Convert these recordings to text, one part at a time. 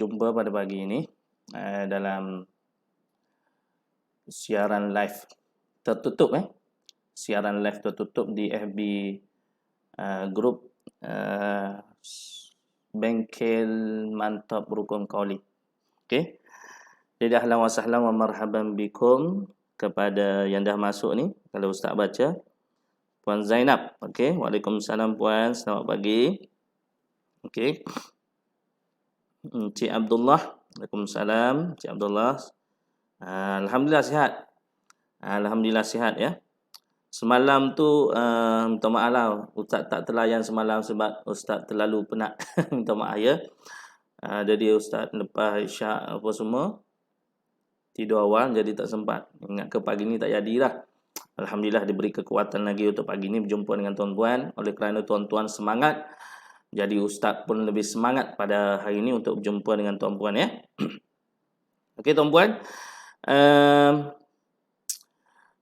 jumpa pada pagi ini dalam siaran live tertutup siaran live tertutup di FB grup Bengkel Mantap Rukun Qauli. Okey. Jadi ahlan wa sahlan wa marhaban bikum kepada yang dah masuk ni. Kalau ustaz baca Puan Zainab. Okey, waalaikumsalam puan, selamat pagi. Okey. Cik Abdullah, waalaikumsalam. Cik Abdullah, alhamdulillah sihat. Alhamdulillah sihat ya. Semalam tu minta maaf lah ustaz tak terlayan semalam sebab ustaz terlalu penat. Minta maaf ya. Jadi ustaz lepas isyak apa semua tidur awal jadi tak sempat. Ingat ke pagi ni tak jadilah. Alhamdulillah diberi kekuatan lagi untuk pagi ni berjumpa dengan tuan-tuan. Oleh kerana tuan-tuan semangat, jadi ustaz pun lebih semangat pada hari ini untuk berjumpa dengan tuan-puan ya. Okey tuan-puan.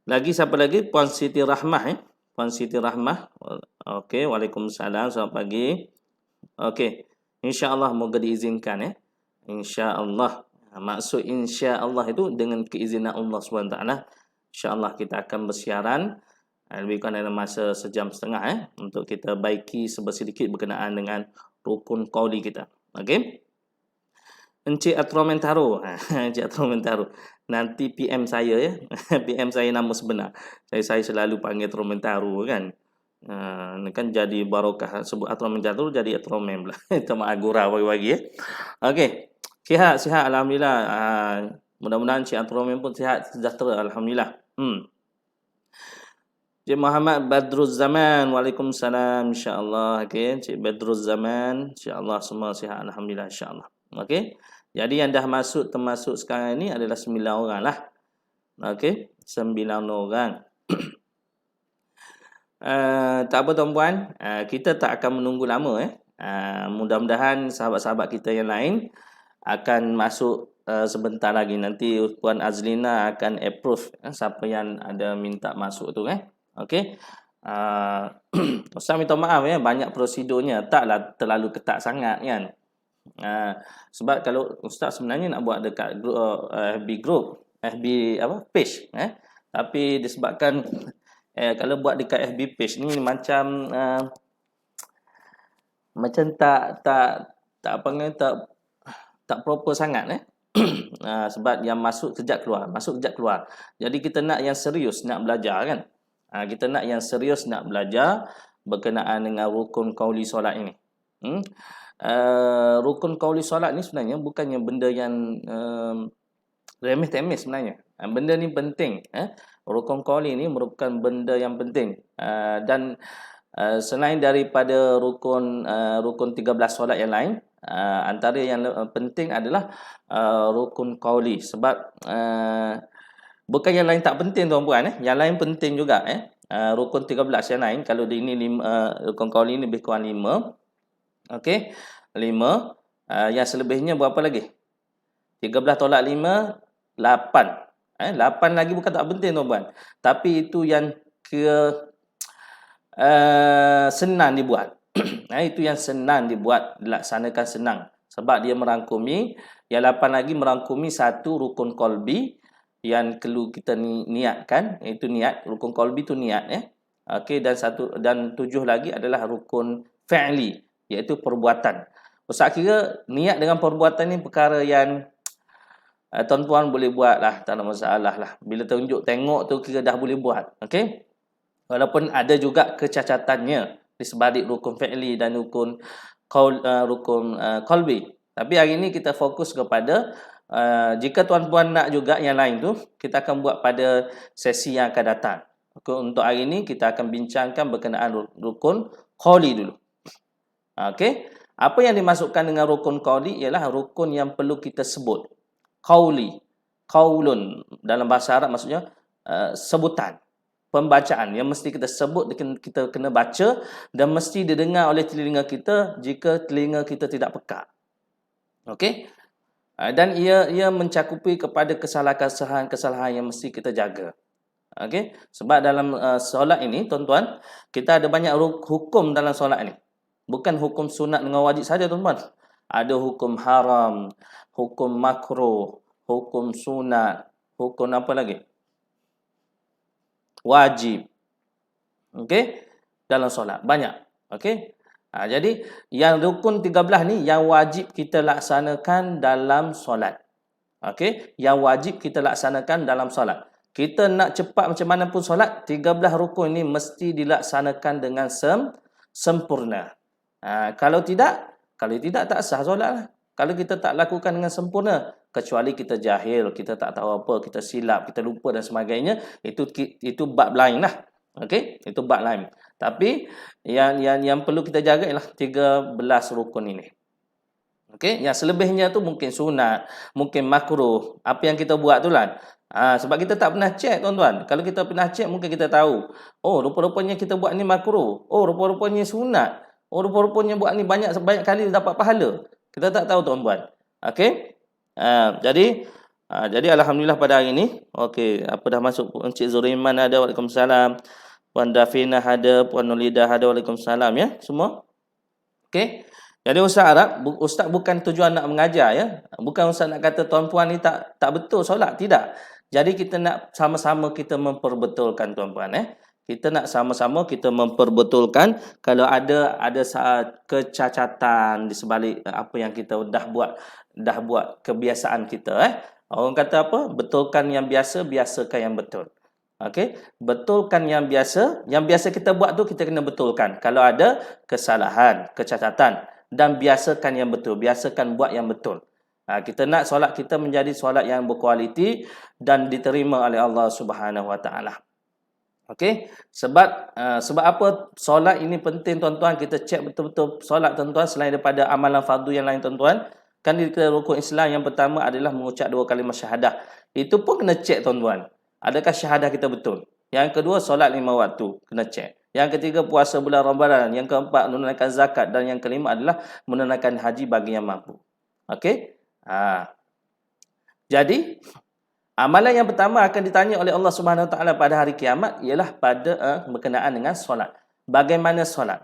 Lagi siapa lagi? Puan Siti Rahmah Puan Siti Rahmah. Okey, waalaikumsalam, selamat pagi. Okey, insya-Allah moga diizinkan ya. Insya-Allah. Maksud insya-Allah itu dengan keizinan Allah SWT. Insya-Allah kita akan bersiaran lebih kurang dalam masa sejam setengah untuk kita baiki sedikit berkenaan dengan rukun qauli kita. Okey. Encik Atromentaro. Encik Atromentaro. Nanti PM saya ya. PM saya nama sebenar. Saya selalu panggil Atromentaro kan. Ini kan jadi barokah sebut Atromentaro jadi Atromem lah. Itu mak agura bagi-bagi ya. Okey. Sihat alhamdulillah. Mudah-mudahan Encik Atromem pun sihat sejahtera alhamdulillah. Encik Muhammad Badruz Zaman, waalaikumsalam insya-Allah. Okey, Encik Badruz Zaman, insya-Allah semua sihat alhamdulillah insya-Allah. Okey. Jadi yang dah masuk termasuk sekarang ini adalah 9 orang lah. Okey, 9 orang. Tak apa tuan-puan, kita tak akan menunggu lama mudah-mudahan sahabat-sahabat kita yang lain akan masuk sebentar lagi. Nanti Puan Azlina akan approve siapa yang ada minta masuk tu Okey. Ustaz minta maaf ya, banyak prosedurnya, taklah terlalu ketat sangat kan. Sebab kalau ustaz sebenarnya nak buat dekat grup FB page tapi disebabkan kalau buat dekat FB page ni macam tak proper sangat sebab yang masuk kejap keluar. Jadi kita nak yang serius nak belajar kan. Kita nak yang serius nak belajar berkenaan dengan rukun qauli solat ini. Rukun qauli solat ni sebenarnya bukannya benda yang remeh-temeh sebenarnya. Benda ni penting. Rukun qauli ni merupakan benda yang penting. Dan selain daripada rukun 13 solat yang lain, antara yang penting adalah rukun qauli. Sebab bukan yang lain tak penting tuan-puan yang lain penting juga rukun 13 yang lain. Kalau di ini rukun qauli ni lebih kurang 5. Okey, 5. Yang selebihnya berapa lagi? 13 tolak 5, 8. 8 lagi bukan tak penting tuan-puan. Tapi itu yang senang dibuat. Itu yang senang dibuat, dilaksanakan senang. Sebab dia merangkumi, yang 8 lagi merangkumi satu rukun qalbi yang perlu kita niatkan, iaitu niat. Rukun qalbi itu niat Okey, dan 7 lagi adalah rukun fi'li, iaitu perbuatan. Ustaz kira niat dengan perbuatan ni perkara yang tuan-tuan boleh buat lah, tak ada masalah lah. Bila tunjuk tengok tu kira dah boleh buat. Okey. Walaupun ada juga kecacatannya di sebalik rukun fi'li dan rukun qalbi. Tapi hari ini kita fokus kepada jika tuan-puan nak juga yang lain tu, kita akan buat pada sesi yang akan datang. Untuk hari ini kita akan bincangkan berkenaan rukun qauli dulu. Okey. Apa yang dimasukkan dengan rukun qauli ialah rukun yang perlu kita sebut. Qauli, qaulun dalam bahasa Arab maksudnya sebutan, pembacaan yang mesti kita sebut, kita kena baca dan mesti didengar oleh telinga kita jika telinga kita tidak peka. Okey? Dan ia mencakupi kepada kesalahan-kesalahan yang mesti kita jaga. Okey? Sebab dalam solat ini tuan-tuan, kita ada banyak hukum dalam solat ini. Bukan hukum sunat dengan wajib saja tuan-tuan. ada hukum haram, hukum makruh, hukum sunat, hukum apa lagi? Wajib. Okey? Dalam solat banyak. Okey? Jadi yang rukun 13 ni yang wajib kita laksanakan dalam solat. Okey, yang wajib kita laksanakan dalam solat. Kita nak cepat macam mana pun solat, 13 rukun ini mesti dilaksanakan dengan sempurna. Kalau tidak tak sah solatlah. Kalau kita tak lakukan dengan sempurna, kecuali kita jahil, kita tak tahu apa, kita silap, kita lupa dan sebagainya, itu bab lain lah. Okey, itu bab lain. Tapi yang perlu kita jaga ialah 13 rukun ini. Okey, yang selebihnya tu mungkin sunat, mungkin makruh. Apa yang kita buat tu lah. Sebab kita tak pernah check tuan-tuan. Kalau kita pernah check mungkin kita tahu. Oh, rupa-rupanya kita buat ni makruh. Oh, rupa-rupanya sunat. Oh, rupa-rupanya buat ni banyak kali dapat pahala. Kita tak tahu tuan-tuan. Okey. Jadi alhamdulillah pada hari ni. Okey, apa dah masuk Encik Zuriman ada, waalaikumsalam. Puan Dafina ada, Puan Nulidah ada, waalaikumsalam ya, semua. Okey. Jadi Ustaz bukan tujuan nak mengajar ya. Bukan Ustaz nak kata tuan-puan ni tak betul solat, tidak. Jadi kita nak sama-sama kita memperbetulkan tuan-puan Kita nak sama-sama kita memperbetulkan kalau ada kecacatan di sebalik apa yang kita dah buat kebiasaan kita Orang kata apa? Betulkan yang biasa, biasakan yang betul. Okey, betulkan yang biasa kita buat tu kita kena betulkan. Kalau ada kesalahan, kecacatan, dan biasakan yang betul, biasakan buat yang betul. Kita nak solat kita menjadi solat yang berkualiti dan diterima oleh Allah Subhanahu Wa Taala. Okey, sebab apa solat ini penting tuan-tuan, kita cek betul-betul solat tuan-tuan selain daripada amalan fardu yang lain tuan-tuan. Kan di rukun Islam yang pertama adalah mengucap 2 kalimah syahadah. Itu pun kena cek tuan-tuan. Adakah syahadah kita betul? Yang kedua solat 5 waktu, kena cek. Yang ketiga puasa bulan Ramadan, yang keempat menunaikan zakat dan yang kelima adalah menunaikan haji bagi yang mampu. Okey? Jadi amalan yang pertama akan ditanya oleh Allah Subhanahu Wa Taala pada hari kiamat ialah pada berkenaan dengan solat. Bagaimana solat?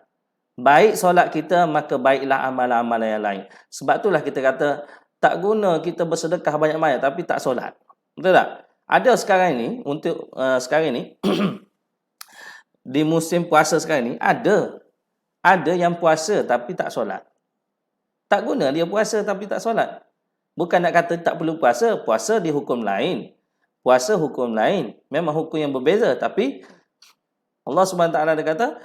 Baik solat kita, maka baiklah amalan-amalan yang lain. Sebab itulah kita kata tak guna kita bersedekah banyak-banyak tapi tak solat. Betul tak? Ada sekarang ini untuk sekarang ini di musim puasa sekarang ni ada yang puasa tapi tak solat. Tak guna dia puasa tapi tak solat. Bukan nak kata tak perlu puasa, puasa di hukum lain. Puasa hukum lain, memang hukum yang berbeza, tapi Allah Subhanahu Taala dia kata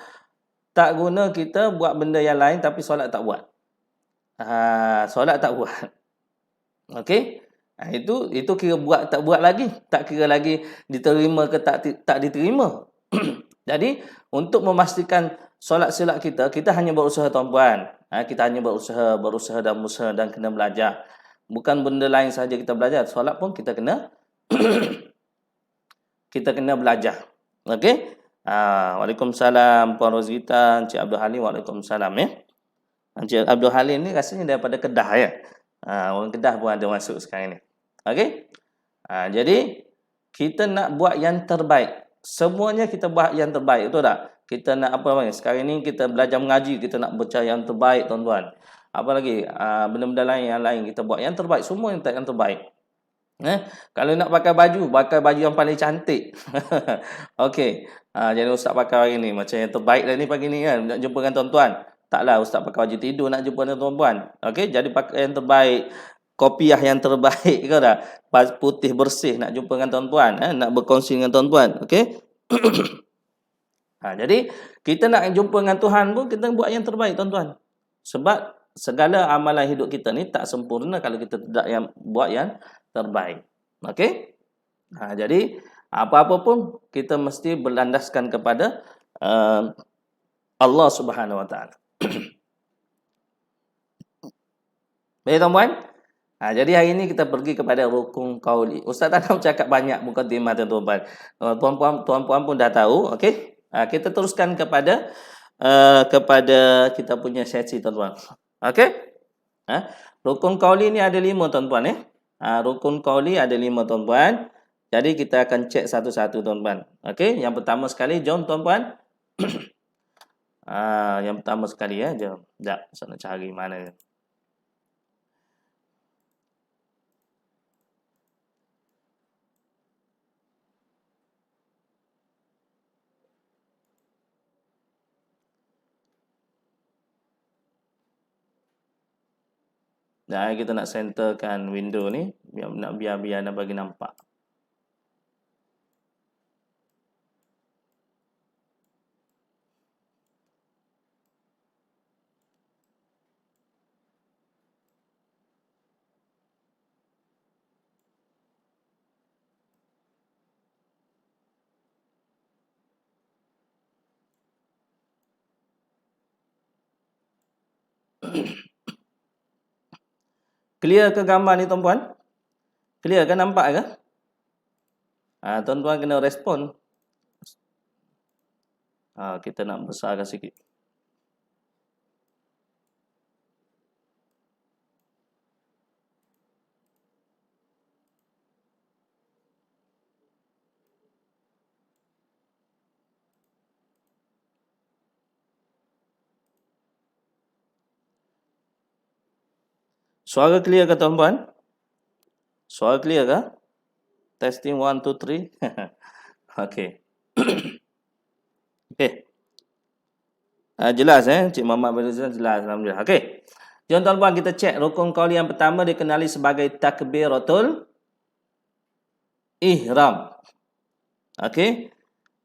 tak guna kita buat benda yang lain tapi solat tak buat. Solat tak buat. Okey? Itu kira buat tak buat lagi, tak kira lagi diterima ke tak diterima. Jadi, untuk memastikan solat-solat kita hanya berusaha tuan-puan. Kita hanya berusaha dan kena belajar. Bukan benda lain saja kita belajar. Solat pun kita kena kita kena belajar. Okey? Waalaikumsalam Puan Rozita, Encik Abdul Halim, waalaikumsalam ya. Encik Abdul Halim ni rasanya daripada Kedah ya. Orang Kedah pun ada masuk sekarang ni. Okey? Jadi kita nak buat yang terbaik. Semuanya kita buat yang terbaik, betul tak? Kita nak apa lagi? Sekarang ni kita belajar mengaji, kita nak baca yang terbaik tuan-tuan. Apa lagi? Benda-benda lain yang lain kita buat yang terbaik, semua yang terbaik. Kalau nak pakai baju yang paling cantik. Okey. Jadi ustaz pakai hari ni macam yang terbaik lah ni pagi ni kan, nak jumpa dengan tuan-tuan. Taklah ustaz pakai baju tidur nak jumpa dengan tuan-tuan. Okey, jadi pakai yang terbaik. Kopiah yang terbaik ke dah. Putih bersih nak jumpa dengan tuan-tuan, nak berkongsi dengan tuan-tuan. Okey. Jadi kita nak jumpa dengan Tuhan pun kita buat yang terbaik tuan-tuan. Sebab segala amalan hidup kita ni tak sempurna kalau kita tidak buat yang terbaik. Okey? Jadi apa-apa pun kita mesti berlandaskan kepada Allah Subhanahu Wa Taala. Baik tuan-tuan? Jadi hari ini kita pergi kepada rukun qauli. Ustaz tak nak cakap banyak mukadimah tuan-tuan. Tuan-puan pun dah tahu, okey? Kita teruskan kepada kita punya sesi tuan-tuan. Okey? Rukun qauli ni ada 5 tuan-tuan Rukun qauli ada 5 tuan-tuan. Jadi kita akan cek satu-satu tuan-tuan. Okey, yang pertama sekali jom tuan-tuan. Yang pertama sekali jom. Jap, saya nak cari mana. Dan kita nak centerkan window ni biar nak bagi nampak. Clear ke gambar ni tuan-puan? Clear ke, nampak ke? Tuan-tuan kena respon. Kita nak besarkan sikit. Suara clear ke tuan-puan? Suara clear ke? Testing 1, 2, 3. Okey. Okey. Jelas Cik Muhammad Badruzan jelas, alhamdulillah. Okey. Jom tuan-puan kita cek rukun qauli yang pertama dikenali sebagai takbiratul ihram. Okey.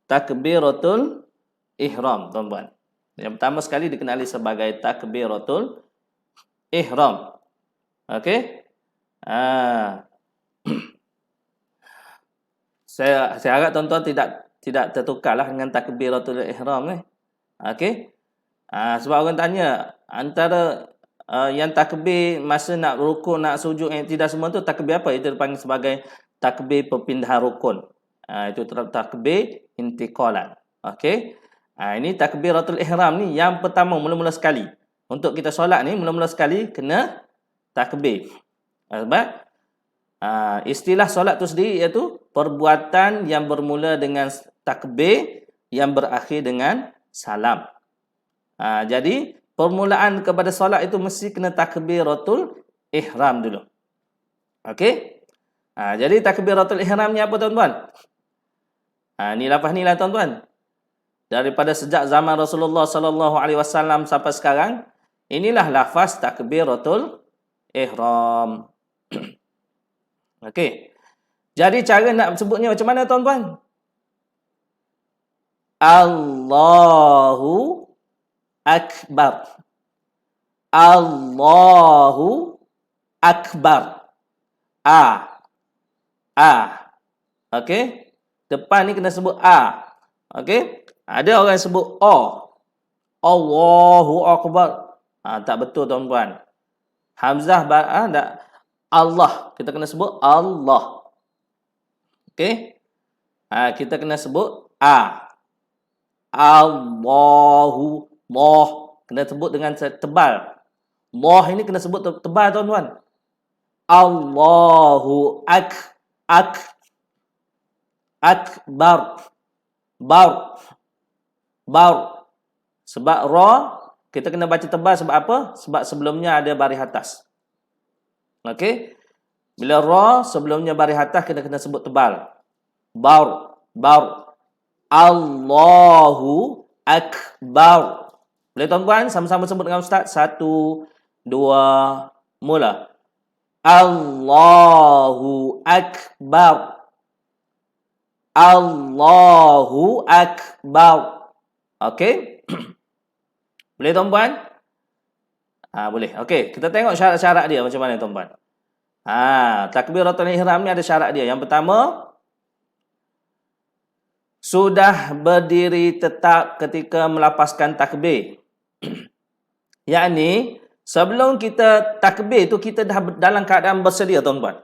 Takbiratul ihram tuan-puan. Yang pertama sekali dikenali sebagai takbiratul ihram. Okey. Saya harap tuan-tuan tidak tertukarlah dengan takbiratul ihram ni. Okey. Sebab orang tanya antara yang takbir masa nak rukuk, nak sujud, tidak semua tu takbir apa? Itu dipanggil sebagai takbir perpindahan rukun. Itu takbir intiqalan. Okey. Ini takbiratul ihram ni yang pertama mula-mula sekali. Untuk kita solat ni mula-mula sekali kena takbir. Sebab istilah solat tu sendiri iaitu perbuatan yang bermula dengan takbir yang berakhir dengan salam. Jadi permulaan kepada solat itu mesti kena takbiratul ihram dulu. Okey? Jadi takbiratul ihram ni apa tuan-tuan? Ni lafaz ni lah tuan-tuan. Daripada sejak zaman Rasulullah sallallahu alaihi wasallam sampai sekarang, inilah lafaz takbiratul ihram. Okey. Jadi cara nak sebutnya macam mana tuan-tuan? Allahu Akbar. Allahu Akbar. Okey. Depan ni kena sebut A. Okey. Ada orang sebut O. Allahu Akbar. Tak betul tuan-tuan. Hamzah tak. Allah. Kita kena sebut Allah. Okey. Kita kena sebut A. Allahu. Allah. Kena sebut dengan tebal. Allah ini kena sebut tebal tuan-tuan. Allahu Akbar. Bar. Sebab ra kita kena baca tebal sebab apa? Sebab sebelumnya ada baris atas. Okey. Bila ra sebelumnya baris atas kena sebut tebal. Bar. Allahu Akbar. Boleh tuan-tuan sama-sama sebut dengan ustaz? 1, 2, mula. Allahu Akbar. Allahu Akbar. Okey? Boleh tuan-tuan? Boleh. Okey, kita tengok syarat-syarat dia macam mana tuan-tuan. Takbiratul ihram ni ada syarat dia. Yang pertama, sudah berdiri tetap ketika melafazkan takbir. Yakni sebelum kita takbir tu kita dah dalam keadaan bersedia tuan-tuan.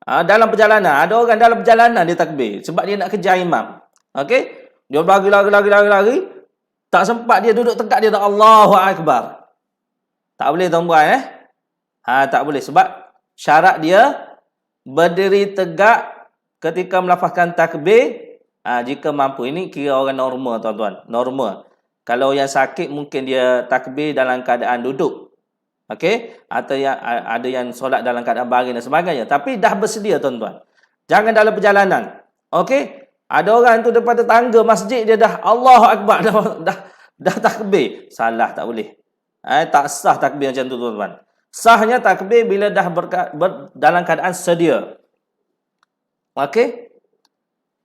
Dalam perjalanan, ada orang dalam perjalanan dia takbir sebab dia nak kejar imam. Okey? Dia lari. Tak sempat dia duduk tegak, dia dah Allahu Akbar. Tak boleh tuan-tuan tak boleh sebab syarat dia berdiri tegak ketika melafazkan takbir jika mampu. Ini kira orang normal tuan-tuan. Normal. Kalau yang sakit mungkin dia takbir dalam keadaan duduk. Okey? Atau yang ada yang solat dalam keadaan baring dan sebagainya. Tapi dah bersedia tuan-tuan. Jangan dalam perjalanan. Okey? Ada orang tu depan tetangga masjid dia dah Allahu Akbar dah takbir. Salah, tak boleh. Tak sah takbir macam tu tuan-tuan. Sahnya takbir bila dah dalam keadaan sedia. Okey?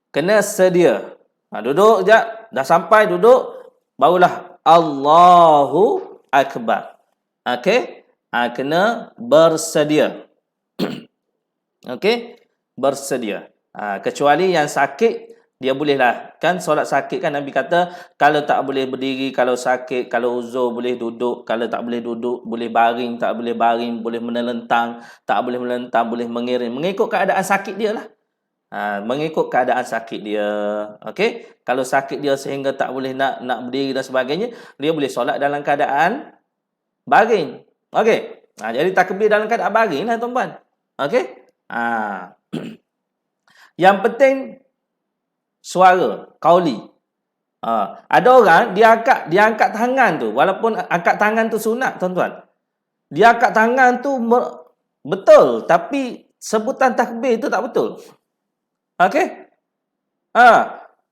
Kena sedia. Duduk je, dah sampai duduk, barulah Allahu Akbar. Okey? Kena bersedia. Okey? Bersedia. Kecuali yang sakit, dia bolehlah. Kan solat sakit kan Nabi kata, kalau tak boleh berdiri, kalau sakit, kalau uzur boleh duduk, kalau tak boleh duduk, boleh baring, tak boleh baring, boleh menelentang, tak boleh menelentang, boleh mengiring. Mengikut keadaan sakit dia lah. Mengikut keadaan sakit dia. Okey? Kalau sakit dia sehingga tak boleh nak berdiri dan sebagainya, dia boleh solat dalam keadaan baring. Okey? Jadi takbir dalam keadaan baring lah tuan-tuan. Okey? Yang penting suara, qauli. Ada orang dia angkat tangan tu, walaupun angkat tangan tu sunat tuan-tuan. Dia angkat tangan tu betul, tapi sebutan takbir tu tak betul. Okey?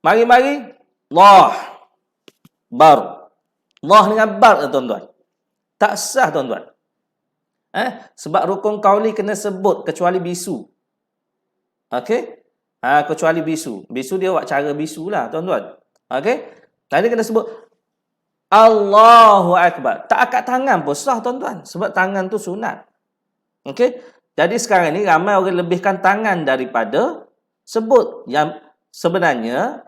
Mari-mari Allah bar. Allah dengan bar tuan-tuan. Tak sah tuan-tuan. Sebab rukun qauli kena sebut kecuali bisu. Okey? Kecuali bisu. Bisu dia buat cara bisu lah tuan-tuan. Okey? Tadi kena sebut Allahu Akbar. Tak angkat tangan pun sah tuan-tuan. Sebab tangan tu sunat. Okey? Jadi sekarang ni ramai orang lebihkan tangan daripada sebut. Yang sebenarnya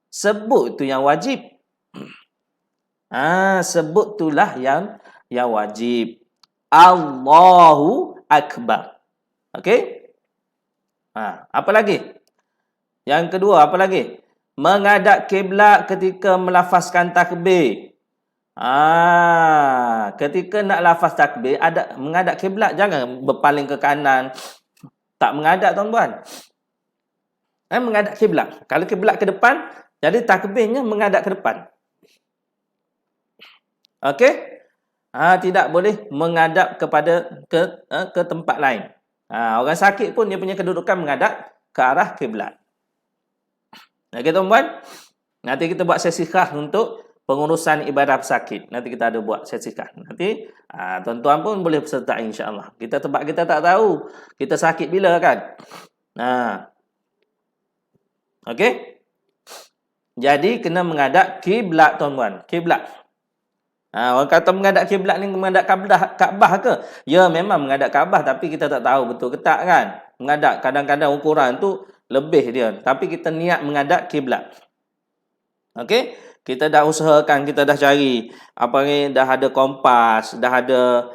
sebut tu yang wajib. Sebut itulah yang wajib. Allahu Akbar. Okey? Apa lagi? Yang kedua, apa lagi? Menghadap kiblat ketika melafazkan takbir. Ketika nak lafaz takbir, ada menghadap kiblat, jangan berpaling ke kanan. Tak menghadap tuan-tuan. Menghadap kiblat. Kalau kiblat ke depan, jadi takbirnya menghadap ke depan. Okey? Tidak boleh menghadap kepada ke tempat lain. Orang sakit pun dia punya kedudukan menghadap ke arah kiblat. Okey tuan-tuan? Nanti kita buat sesi khas untuk pengurusan ibadah pesakit. Nanti kita ada buat sesi khas. Nanti tuan-tuan pun boleh peserta insya-Allah. Sebab kita tak tahu kita sakit bila kan. Okey? Jadi kena menghadap kiblat tuan-tuan. Kiblat. Orang kata menghadap kiblat ni menghadap Kaabah ke? Ya, memang menghadap Kaabah, tapi kita tak tahu betul ke tak kan? Menghadap kadang-kadang ukuran tu lebih dia, tapi kita niat menghadap kiblat. Okey? Kita dah usahakan, kita dah cari apa ni, dah ada kompas, dah ada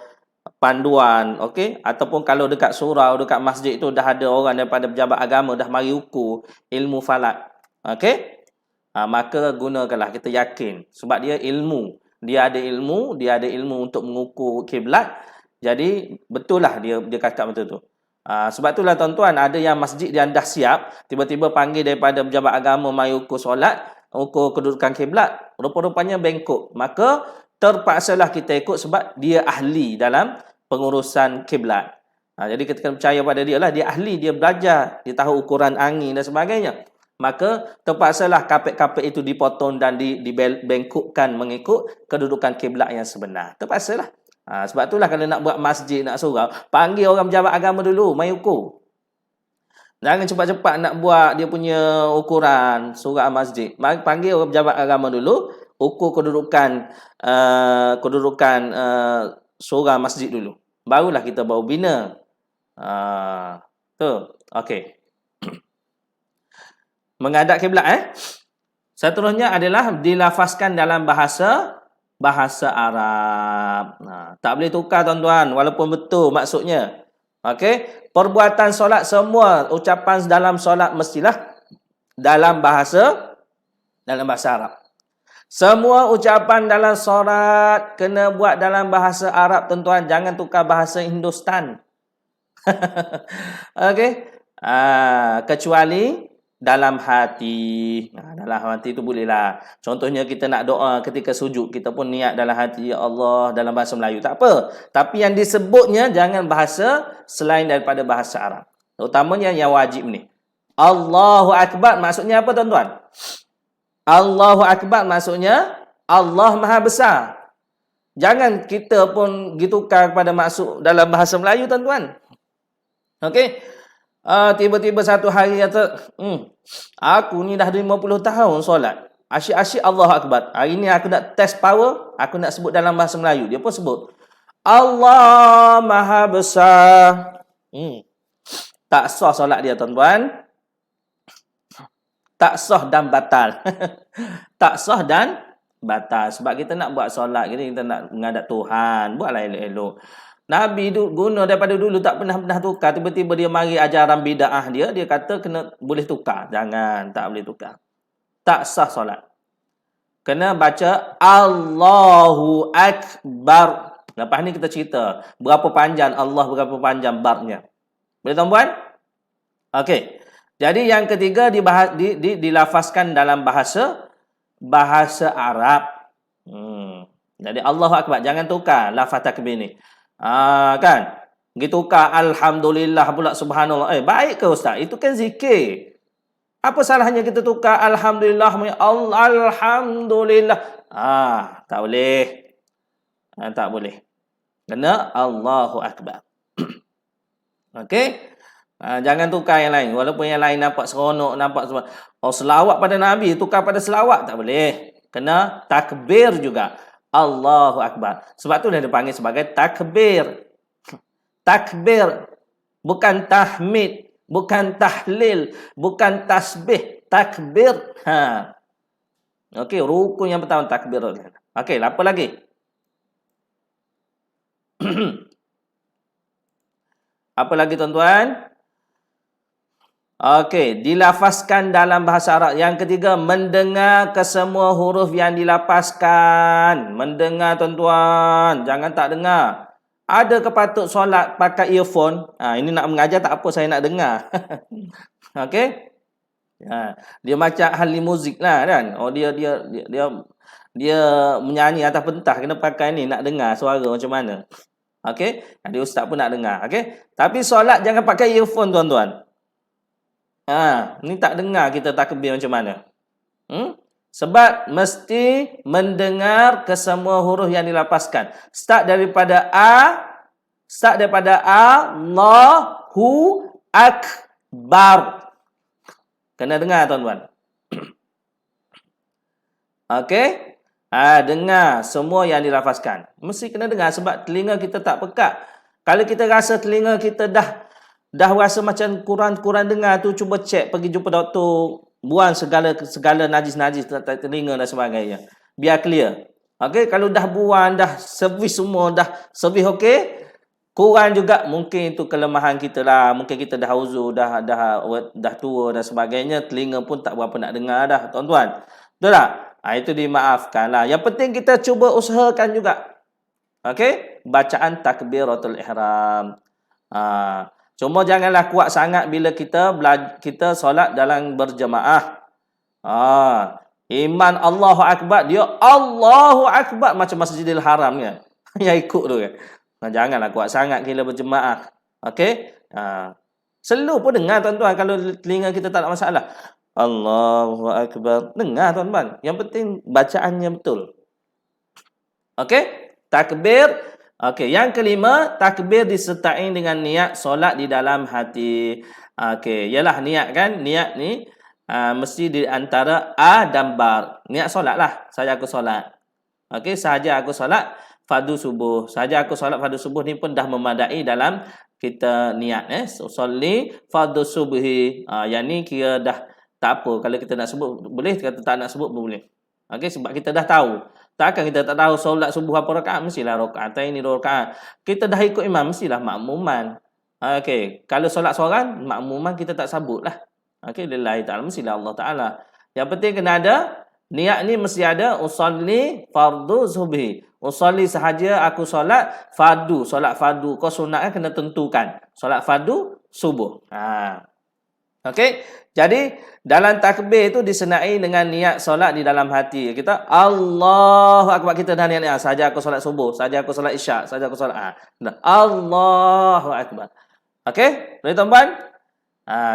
panduan, okey? Ataupun kalau dekat surau, dekat masjid tu dah ada orang daripada pejabat agama dah mari ukur ilmu falak. Okey? Maka gunakanlah, kita yakin sebab dia ilmu. Dia ada ilmu untuk mengukur kiblat. Jadi betul lah dia cakap betul tu. Sebab itulah tuan-tuan, ada yang masjid dia dah siap, tiba-tiba panggil daripada pejabat agama mari ukur solat, ukur kedudukan kiblat, rupa-rupanya bengkok. Maka terpaksalah kita ikut sebab dia ahli dalam pengurusan kiblat. Jadi kita kena percaya pada dia lah, dia ahli, dia belajar, dia tahu ukuran angin dan sebagainya. Maka terpaksalah kapek-kapek itu dipotong dan dibengkokkan mengikut kedudukan kiblat yang sebenar. Terpaksalah. Sebab itulah kalau nak buat masjid, nak surau, panggil orang pejabat agama dulu, mai ukur. Jangan cepat-cepat nak buat dia punya ukuran surau masjid. Panggil orang pejabat agama dulu, ukur kedudukan surau masjid dulu. Barulah kita baru bina. Tu. Okey. Menghadap kiblat seterusnya adalah dilafazkan dalam bahasa Arab. Tak boleh tukar tuan-tuan, walaupun betul maksudnya. Okey, perbuatan solat semua ucapan dalam solat mestilah dalam bahasa Arab. Semua ucapan dalam solat kena buat dalam bahasa Arab tuan-tuan, jangan tukar bahasa Hindustan. Okey? Kecuali dalam hati. Dalam hati tu bolehlah. Contohnya kita nak doa ketika sujud, kita pun niat dalam hati, ya Allah, dalam bahasa Melayu, tak apa. Tapi yang disebutnya jangan bahasa selain daripada bahasa Arab. Utamanya yang wajib ni. Allahu Akbar maksudnya apa tuan-tuan? Allahu Akbar maksudnya Allah Maha Besar. Jangan kita pun ditukar kepada maksud dalam bahasa Melayu, tuan-tuan. Okey. Tiba-tiba satu hari kata, aku ni dah 50 tahun solat. Asyik-asyik Allahu Akbar. Hari ni aku nak test power, aku nak sebut dalam bahasa Melayu. Dia pun sebut, Allah Maha Besar. Tak sah solat dia, tuan-tuan. Tak sah dan batal. Tak sah dan batal. Sebab kita nak buat solat, kita nak menghadap Tuhan. Buatlah elok-elok. Nabi guna daripada dulu tak pernah tukar. Tiba-tiba dia mari ajaran bid'ah dia kata kena boleh tukar. Jangan, tak boleh tukar. Tak sah solat. Kena baca Allahu Akbar. Lepas ni kita cerita berapa panjang Allah, berapa panjang barnya. Boleh, tuan-puan? Okey. Jadi yang ketiga dilafazkan dalam bahasa Arab. Jadi Allahu Akbar, jangan tukar lafaz takbir ni. Kan? Gitu tukar alhamdulillah pula subhanallah. Baik ke ustaz? Itu kan zikir. Apa salahnya kita tukar alhamdulillah alhamdulillah? Tak boleh. Tak boleh. Kena Allahu Akbar. Okey? Jangan tukar yang lain. Walaupun yang lain nampak seronok, nampak semua. Selawat pada Nabi, tukar pada selawat, tak boleh. Kena takbir juga. Allahu Akbar. Sebab tu dia dipanggil sebagai takbir. Takbir. Bukan tahmid. Bukan tahlil. Bukan tasbih. Takbir. Okey, rukun yang pertama takbir. Okey, apa lagi? Apa lagi, tuan-tuan? Okey, dilafazkan dalam bahasa Arab. Yang ketiga, mendengar kesemua huruf yang dilafazkan. Mendengar, tuan-tuan. Jangan tak dengar. Ada ke patut solat pakai earphone? Ini nak mengajar tak apa, saya nak dengar. Okey? Dia macam ahli muzik lah kan. Dia menyanyi atas pentas, kena pakai ni nak dengar suara macam mana. Okey? Jadi ustaz pun nak dengar. Okey? Tapi solat jangan pakai earphone, tuan-tuan. Ni tak dengar kita takbir macam mana. Sebab mesti mendengar kesemua huruf yang dilapaskan. Start daripada Allahu Akbar. Kena dengar, tuan-tuan. Okey? Dengar semua yang dilafazkan. Mesti kena dengar sebab telinga kita tak pekat. Kalau kita rasa telinga kita dah rasa macam kurang dengar tu, cuba cek, pergi jumpa doktor, buang segala najis-najis telinga dan sebagainya. Biar clear. Okey, kalau dah buang, dah servis semua, dah servis okey, kurang juga mungkin itu kelemahan kita lah. Mungkin kita dah uzur, dah tua dan sebagainya, telinga pun tak berapa nak dengar dah, tuan-tuan. Betul tak? Itu dimaafkan lah. Yang penting kita cuba usahakan juga. Okey? Bacaan takbiratul ihram. Cuma janganlah kuat sangat bila kita solat dalam berjemaah. Iman Allahu Akbar, dia Allahu Akbar macam Masjidil Haram kan. Yang ikut tu kan. Janganlah kuat sangat bila berjemaah. Okey? Slow pun dengar, tuan-tuan, kalau telinga kita tak ada masalah. Allahu Akbar. Dengar, tuan-tuan. Yang penting bacaannya betul. Okey? Takbir. Okey, yang kelima, takbir disertai dengan niat solat di dalam hati. Okey, ialah niat kan? Niat ni mesti di antara A dan Bar. Niat solat lah. Saja aku solat. Okey, saja aku solat fardu subuh. Saja aku solat fardu subuh ni pun dah memadai dalam kita niat. Solat fardu subuhi. Yang ni kira dah tak apa. Kalau kita nak sebut boleh, kata tak nak sebut boleh. Okey, sebab kita dah tahu. Takkan kita tak tahu solat subuh apa rakaat, mestilah rakaat ini 2 rakaat. Kita dah ikut imam, mestilah makmuman. Okey, kalau solat seorang, makmuman kita tak sabutlah. Okey, lillahi ta'ala, mestilah Allah Ta'ala. Yang penting kena ada niat ni, mesti ada usolli fardu subhi. Usolli sahaja aku solat fardu, solat fardu. Kau sunat kena tentukan. Solat fardu subuh. Okey, jadi dalam takbir itu disenai dengan niat solat di dalam hati. Kita Allahu Akbar, kita dah niat saja aku solat subuh, saja aku solat isyak, saja aku solat Allahu Akbar. Okey, boleh, tuan-tuan?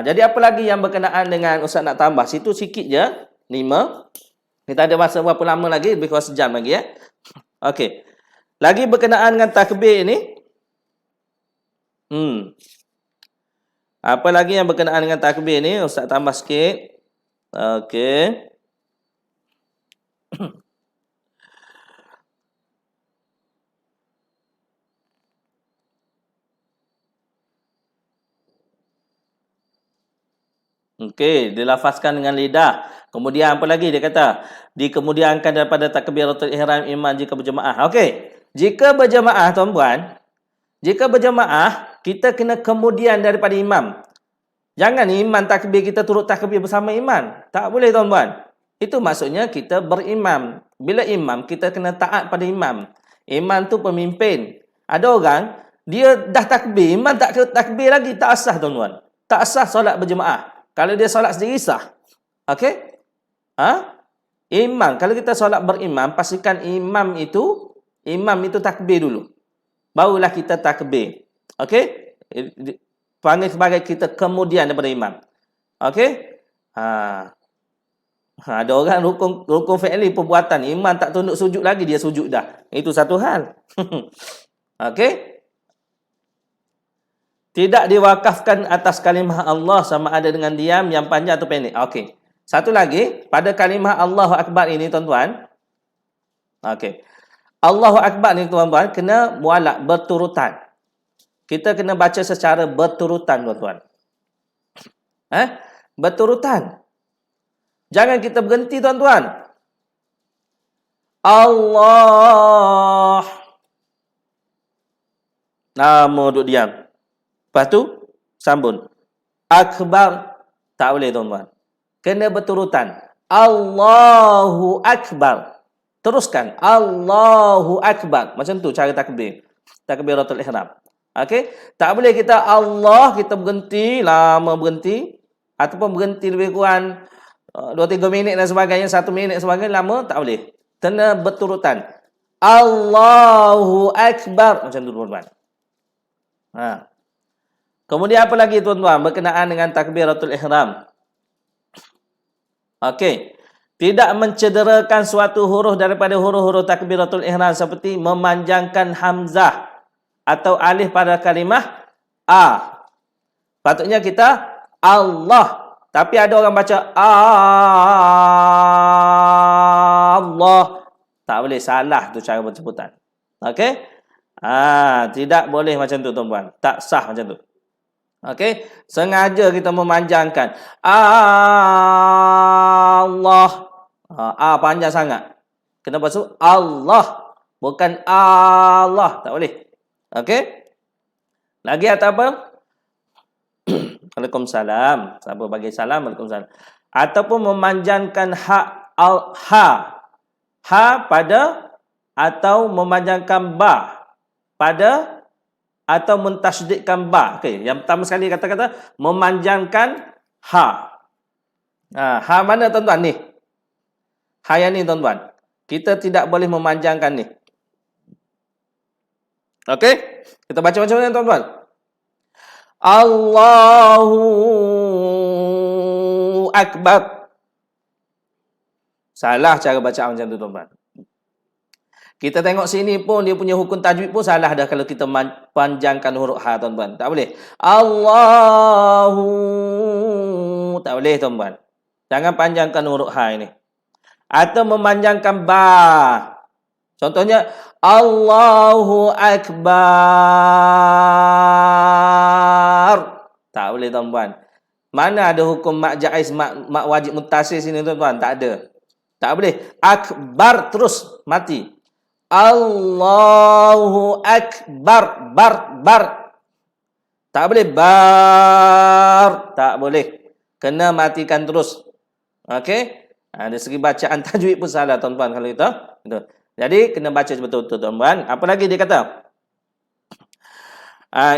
Jadi apa lagi yang berkenaan dengan ustaz nak tambah? Situ sikit je, 5. Kita ada masa berapa lama lagi? Lebih kurang sejam lagi ya. Okey. Lagi berkenaan dengan takbir ni. Apa lagi yang berkenaan dengan takbir ni? Ustaz tambah sikit. Okey. Okey, dilafazkan dengan lidah. Kemudian apa lagi dia kata? Dikemudiankan daripada takbiratul ihram imam jika berjemaah. Okey. Jika berjemaah tuan-puan, jika berjemaah, kita kena kemudian daripada imam. Jangan imam takbir kita turut takbir bersama imam. Tak boleh tuan-puan. Itu maksudnya kita berimam. Bila imam, kita kena taat pada imam. Imam tu pemimpin. Ada orang, dia dah takbir, imam tak takbir lagi, tak sah tuan-puan. Tak sah solat berjemaah. Kalau dia solat sendiri sah. Okey? Imam, kalau kita solat berimam, pastikan imam itu takbir dulu. Barulah kita takbir. Okey? Panggil sebagai kita kemudian daripada imam. Okey? Ada orang rukun fi'li perbuatan, imam tak tunduk sujud lagi, dia sujud dah. Itu satu hal. Okey? Tidak diwakafkan atas kalimah Allah sama ada dengan diam yang panjang atau pendek. Okey. Satu lagi, pada kalimah Allahu Akbar ini tuan-tuan. Okey. Allahu Akbar ni tuan-tuan kena mualak berturutan. Kita kena baca secara berturutan tuan-tuan. Berturutan. Jangan kita berhenti tuan-tuan. Allah. Nama duduk diam. Lepas tu, sambung. Akbar. Tak boleh tuan-tuan. Kena berturutan. Allahu Akbar. Teruskan. Allahu Akbar. Macam tu cara takbir. Takbiratul ihram. Okey? Tak boleh kita Allah, kita berhenti, lama berhenti. Ataupun berhenti lebih kurang 2-3 minit dan sebagainya. 1 minit sebagainya. Lama, tak boleh. Kena berturutan. Allahu Akbar. Macam tu tuan-tuan. Kemudian apa lagi tuan-tuan berkenaan dengan takbiratul ihram? Okey. Tidak mencederakan suatu huruf daripada huruf-huruf takbiratul ihram seperti memanjangkan hamzah atau alif pada kalimah a. Patutnya kita Allah, tapi ada orang baca Allah. Tak boleh, salah tu cara penyebutan. Okey? Tidak boleh macam tu tuan-tuan. Tak sah macam tu. Okey, sengaja kita memanjangkan Allah. Panjang sangat. Kenapa tu? Allah, bukan Allah. Tak boleh. Okey? Lagi atau apa? Waalaikumsalam. Siapa bagi salam? Waalaikumsalam. Ataupun memanjangkan ha pada, atau memanjangkan ba pada, atau mentasydidkan ba. Okey, yang pertama sekali kata-kata memanjangkan ha. Ha mana tuan-tuan ni? Ha yang ni tuan-tuan. Kita tidak boleh memanjangkan ni. Okey? Kita baca macam mana tuan-tuan? Allahu Akbar. Salah cara bacaan macam tu tuan-tuan. Kita tengok sini pun dia punya hukum tajwid pun salah dah kalau kita panjangkan huruf ha tuan-tuan. Tak boleh. Allahu. Tak boleh tuan-tuan. Jangan panjangkan huruf ha ini. Atau memanjangkan ba. Contohnya Allahu Akbar. Tak boleh tuan-tuan. Mana ada hukum mak jaiz, mak wajib muttasil sini tuan-tuan? Tak ada. Tak boleh. Akbar terus mati. Allahu Akbar. Bar. Tak boleh. Bar. Tak boleh. Kena matikan terus. Okey? Dari segi bacaan tajwid pun salah tuan-tuan kalau itu. Jadi kena baca betul-betul tuan-tuan. Apa lagi dia kata?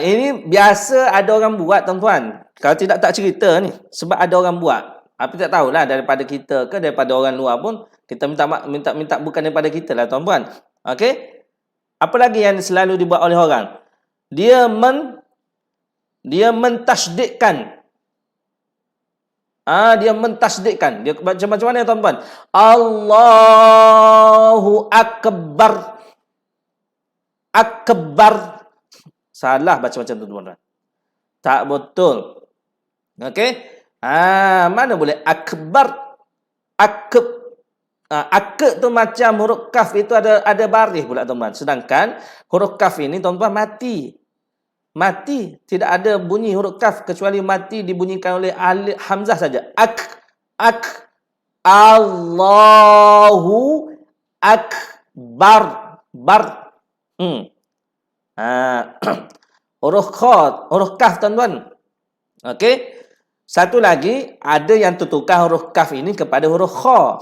Ini biasa ada orang buat tuan-tuan. Kalau tidak tak cerita ni. Sebab ada orang buat. Apa tak tahulah daripada kita ke daripada orang luar pun. Kita minta bukan daripada kita lah tuan-tuan. Okey? Apa lagi yang selalu dibuat oleh orang? Dia mentasydidkan. Dia mentasydidkan. Dia macam mana tuan-tuan? Allahu Akbar. akbar. Salah baca macam tu tuan-tuan. Tak betul. Okey? Mana boleh akbar? Akak tu macam huruf kaf itu ada baris pula tuan-tuan. Sedangkan huruf kaf ini tuan-tuan mati. Mati, tidak ada bunyi huruf kaf kecuali mati dibunyikan oleh alif hamzah saja. Allahu akbar. Huruf kaf tuan-tuan. Okey. Satu lagi, ada yang tuturkan huruf kaf ini kepada huruf kha.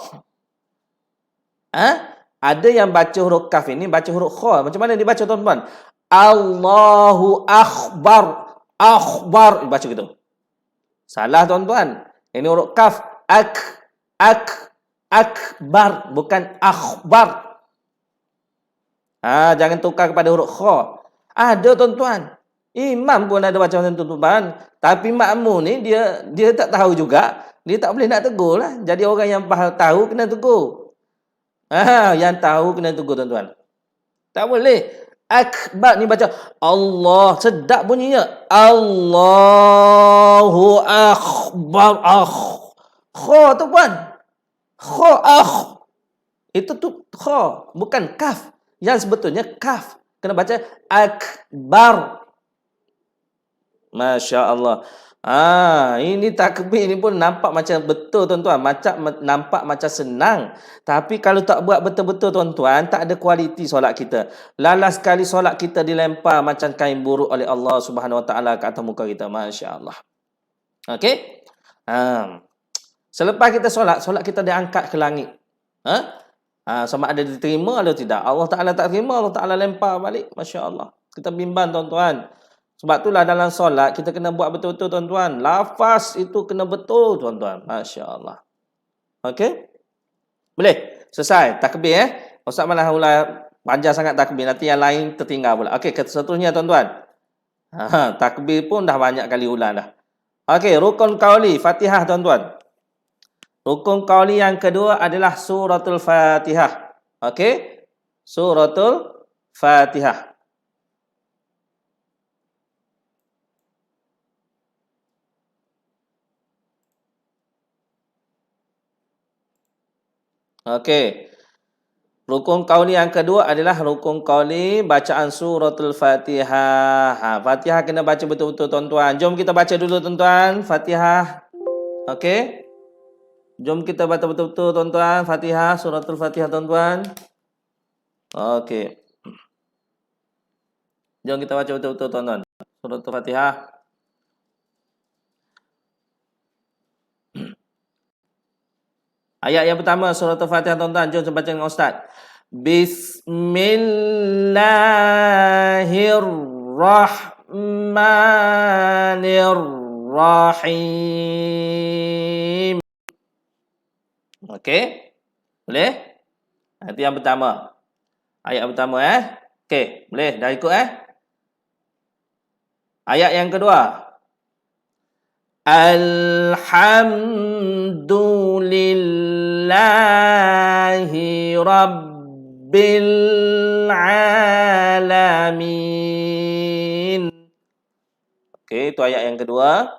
Ada yang baca huruf kaf ini baca huruf kha. Macam mana dibaca tuan-tuan? Allahu akbar. Akhbar. Baca gitu. Salah tuan-tuan. Ini huruf kaf. Akbar. Bukan akhbar. Jangan tukar kepada huruf kha. Ada tuan-tuan. Imam pun ada baca macam tu tuan-tuan. Tapi makmum ni dia tak tahu juga. Dia tak boleh nak tegur lah. Jadi orang yang tahu kena tegur. Yang tahu kena tegur tuan-tuan. Tak boleh. Akbar ni baca Allah. Sedap bunyinya. Allahu akbar. Kha tu puan. Kha itu tu kha. Bukan kaf. Yang sebetulnya kaf. Kena baca akbar. Masya Allah. Ini takbir ni pun nampak macam betul tuan-tuan. Nampak macam senang. Tapi kalau tak buat betul-betul tuan-tuan, tak ada kualiti solat kita. Lalas sekali solat kita dilempar macam kain buruk oleh Allah Subhanahu Wa Taala ke atas muka kita. Masya Allah. Okey. Selepas kita solat kita diangkat ke langit. Sama ada diterima atau tidak. Allah Taala tak terima, Allah Taala lempar balik. Masya Allah. Kita bimbang tuan-tuan. Sebab itulah dalam solat kita kena buat betul-betul tuan-tuan. Lafaz itu kena betul tuan-tuan. Masya Allah. Okey? Boleh? Selesai. Takbir Ustaz malah panjang sangat takbir. Nanti yang lain tertinggal pula. Okey, seterusnya tuan-tuan. Takbir pun dah banyak kali ulang dah. Okey, rukun qauli Fatihah tuan-tuan. Rukun qauli yang kedua adalah suratul Fatihah. Okey? Suratul Fatihah. Okey. Rukun qauli yang kedua adalah rukun qauli bacaan suratul Fatihah. Fatihah kena baca betul-betul tuan-tuan. Jom kita baca dulu tuan-tuan Fatihah. Okey. Jom kita baca betul-betul tuan-tuan Fatihah, suratul Fatihah tuan-tuan. Okey. Jom kita baca betul-betul tuan-tuan. Suratul Fatihah. Ayat yang pertama suratul Fatihah tuan-tuan. Jom baca dengan Ustaz. Bismillahirrahmanirrahim. Okey. Boleh? Itu yang pertama. Ayat pertama Okey, boleh dah ikut Ayat yang kedua. Alhamdulillahi Rabbil Alamin. Okey, itu ayat yang kedua.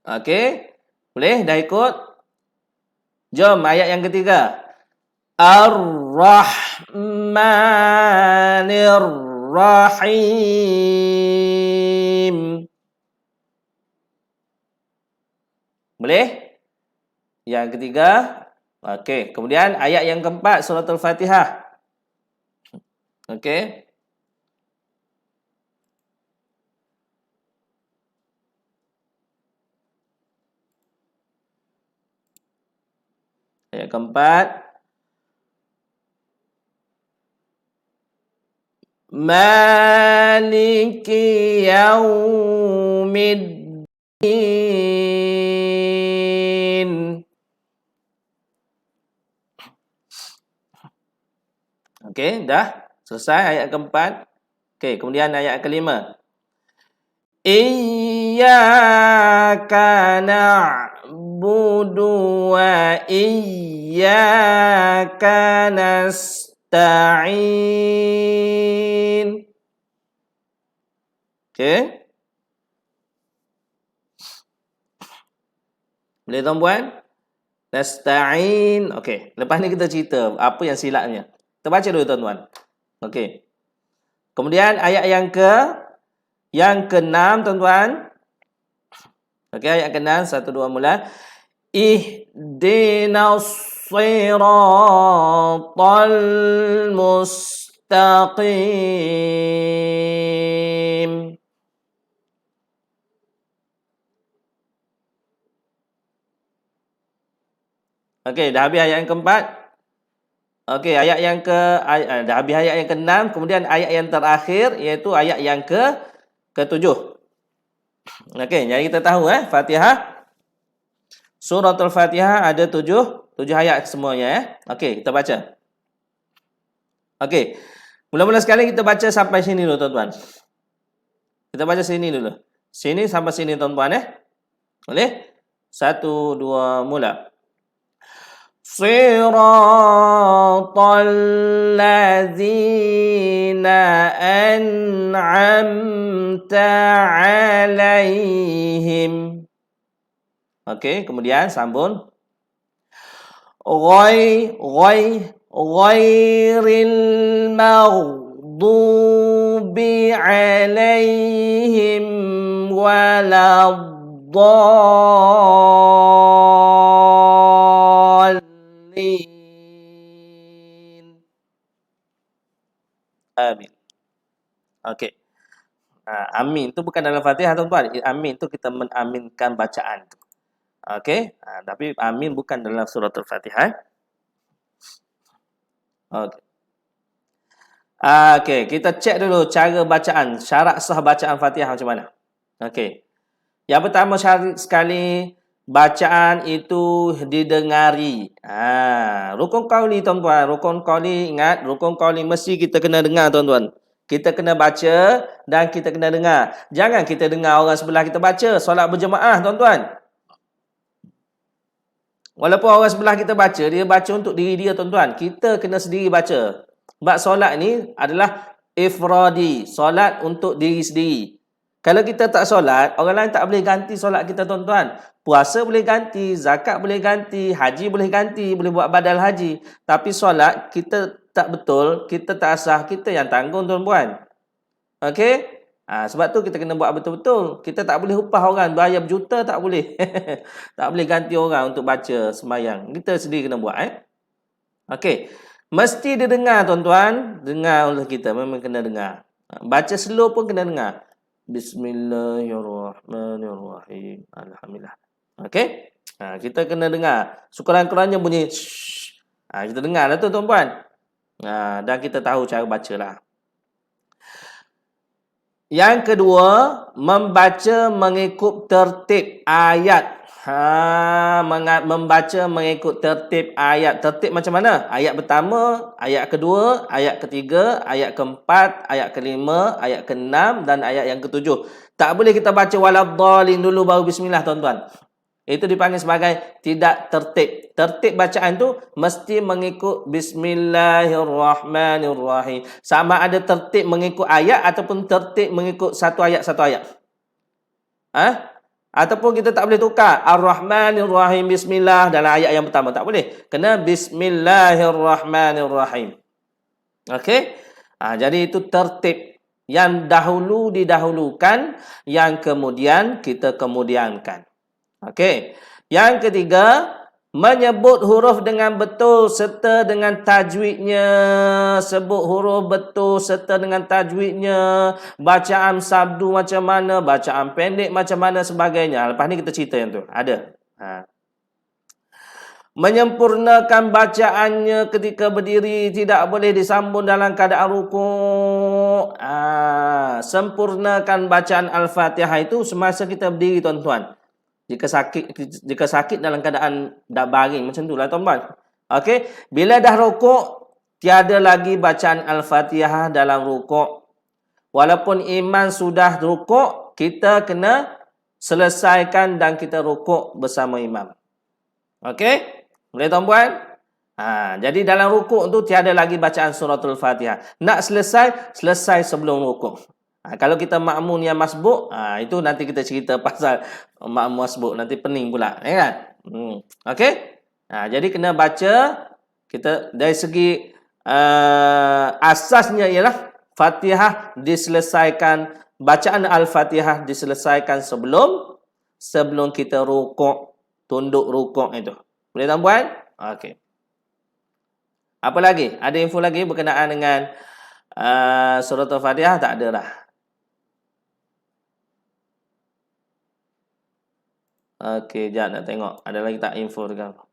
Okey, boleh dah ikut? Jom ayat yang ketiga. Ar-Rahmanir-Rahim. Boleh? Yang ketiga. Okey, kemudian ayat yang keempat suratul Fatihah. Okey. Ayat keempat. Maliki yaumiddin. Okey, dah selesai ayat keempat. Okey, kemudian ayat kelima. Iyyaka na'budu wa iyyaka nasta'in. nasta'in. Okey. Boleh tuan-puan? Nasta'in. Okey. Lepas ni kita cerita apa yang silapnya. Kita baca dulu tuan-tuan. Okey. Kemudian ayat yang ke-6 tuan-tuan. Okey, ayat ke-6 1 2 mula. Ihdinas siratal mustaqim. Okey, dah habis ayat yang keempat. Okey, dah habis ayat yang ke-6, kemudian ayat yang terakhir iaitu ayat yang ke-7. Okey, jadi kita tahu Fatihah. Suratul Fatihah ada 7 ayat semuanya Okey, kita baca. Okey. Mula-mula sekali kita baca sampai sini dulu tuan-tuan. Kita baca sini dulu. Sini sampai sini tuan-tuan Boleh? 1 2 mula. Siratal ladzina an'amta 'alaihim. Okey, kemudian sambung. Ghairil maghdubi 'alaihim waladdallin. Amin. Okey. Amin tu bukan dalam Fatihah tuan-tuan. Amin tu kita menaminkan bacaan tu. Okey, tapi amin bukan dalam surah Al-Fatihah. Okey. Okey, kita cek dulu cara bacaan, syarat sah bacaan Fatihah macam mana. Okey. Yang pertama syarat sekali, bacaan itu didengari. Rukun qauli tuan-tuan, rukun qauli ingat, rukun qauli mesti kita kena dengar tuan-tuan. Kita kena baca dan kita kena dengar. Jangan kita dengar orang sebelah kita baca, solat berjemaah tuan-tuan. Walaupun orang sebelah kita baca, dia baca untuk diri dia tuan-tuan. Kita kena sendiri baca. Sebab solat ni adalah ifradi, solat untuk diri sendiri. Kalau kita tak solat, orang lain tak boleh ganti solat kita tuan-tuan. Puasa boleh ganti, zakat boleh ganti, haji boleh ganti, boleh buat badal haji. Tapi solat kita tak betul, kita tak sah, kita yang tanggung tuan-tuan. Okey? Sebab tu kita kena buat betul-betul. Kita tak boleh upah orang, bayar berjuta tak boleh. Tak boleh ganti orang untuk baca sembahyang. Kita sendiri kena buat. Okey. Mesti didengar tuan-tuan. Dengar oleh kita, memang kena dengar. Baca slow pun kena dengar. Bismillahirrahmanirrahim. Alhamdulillah. Okey. Kita kena dengar. Sekurang-kurangnya bunyi shh. Kita dengar lah tu tuan-tuan. Dan kita tahu cara baca lah. Yang kedua, membaca mengikut tertib ayat. Membaca mengikut tertib ayat. Tertib macam mana? Ayat pertama, ayat kedua, ayat ketiga, ayat keempat, ayat kelima, ayat keenam dan ayat yang ketujuh. Tak boleh kita baca waladdallin dulu baru bismillah tuan-tuan. Itu dipanggil sebagai tidak tertib. Tertib bacaan tu mesti mengikut bismillahirrahmanirrahim. Sama ada tertib mengikut ayat ataupun tertib mengikut satu ayat. Ataupun kita tak boleh tukar ar-rahmanirrahim bismillah dalam ayat yang pertama. Tak boleh. Kena bismillahirrahmanirrahim. Okey? Jadi itu tertib. Yang dahulu didahulukan, yang kemudian kita kemudiankan. Okey. Yang ketiga, menyebut huruf dengan betul serta dengan tajwidnya. Sebut huruf betul serta dengan tajwidnya. Bacaan sabdu macam mana, bacaan pendek macam mana sebagainya. Lepas ni kita cerita yang tu. Ada. Menyempurnakan bacaannya ketika berdiri, tidak boleh disambung dalam keadaan rukuk. Sempurnakan bacaan Al-Fatihah itu semasa kita berdiri tuan-tuan. Jika sakit dalam keadaan dah baring macam itulah tuan-tuan. Okey, bila dah rukuk, tiada lagi bacaan Al-Fatihah dalam rukuk. Walaupun imam sudah rukuk, kita kena selesaikan dan kita rukuk bersama imam. Okey? Boleh tuan-puan? Jadi dalam rukuk tu tiada lagi bacaan suratul Fatihah. Nak selesai sebelum rukuk. Kalau kita makmum yang masbuk, itu nanti kita cerita pasal makmum masbuk, nanti pening pula, ya kan? Okey? Jadi kena baca kita dari segi asasnya ialah Fatihah diselesaikan, bacaan Al-Fatihah diselesaikan sebelum kita rukuk, tunduk rukuk itu. Boleh tuan-puan? Okey. Apa lagi? Ada info lagi berkenaan dengan surah Al-Fatihah? Tak ada dah. Okey, jap nak tengok. Ada lagi tak info dekat apa?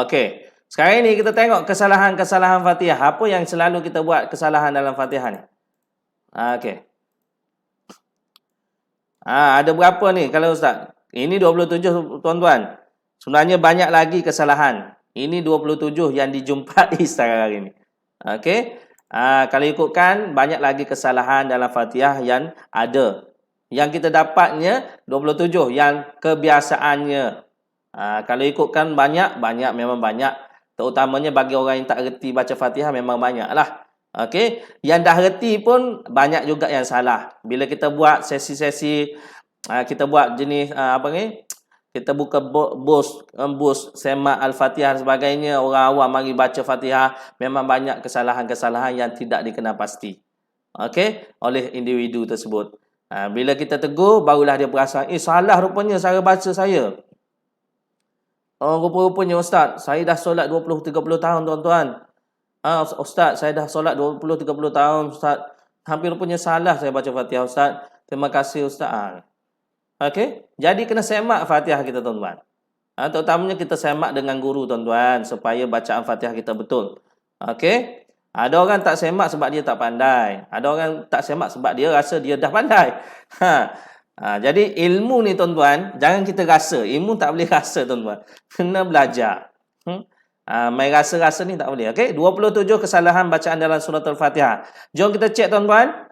Okey. Sekarang ini kita tengok kesalahan-kesalahan Fatihah. Apa yang selalu kita buat kesalahan dalam Fatihah ni? Okey. Ada berapa ni kalau Ustaz? Ini 27 tuan-tuan. Sebenarnya banyak lagi kesalahan. Ini 27 yang dijumpai sekarang hari ini. Okey. Kalau ikutkan banyak lagi kesalahan dalam Fatihah yang ada. Yang kita dapatnya 27 yang kebiasaannya. Kalau ikutkan banyak memang banyak. Terutamanya bagi orang yang tak reti baca Fatihah memang banyaklah. Okey, yang dah reti pun banyak juga yang salah. Bila kita buat sesi-sesi, kita buat jenis apa ni? Kita buka bus semak Al-Fatihah dan sebagainya, orang awam mari baca Fatihah, memang banyak kesalahan-kesalahan yang tidak dikenal pasti. Okey, oleh individu tersebut. Bila kita tegur, barulah dia perasan, salah rupanya cara baca saya. Rupa-rupanya Ustaz, saya dah solat 20-30 tahun tuan-tuan. Ustaz, saya dah solat 20-30 tahun Ustaz. Hampir rupanya salah saya baca Fatihah Ustaz. Terima kasih Ustaz. Okey, jadi kena semak Fatihah kita tuan-tuan. Terutamanya kita semak dengan guru tuan-tuan supaya bacaan Fatihah kita betul. Okey. Ada orang tak semak sebab dia tak pandai. Ada orang tak semak sebab dia rasa dia dah pandai. Jadi ilmu ni tuan-tuan, jangan kita rasa. Ilmu tak boleh rasa tuan-tuan. Kena belajar. Main rasa-rasa ni tak boleh. Okey, 27 kesalahan bacaan dalam surah Al-Fatihah. Jom kita cek tuan-tuan.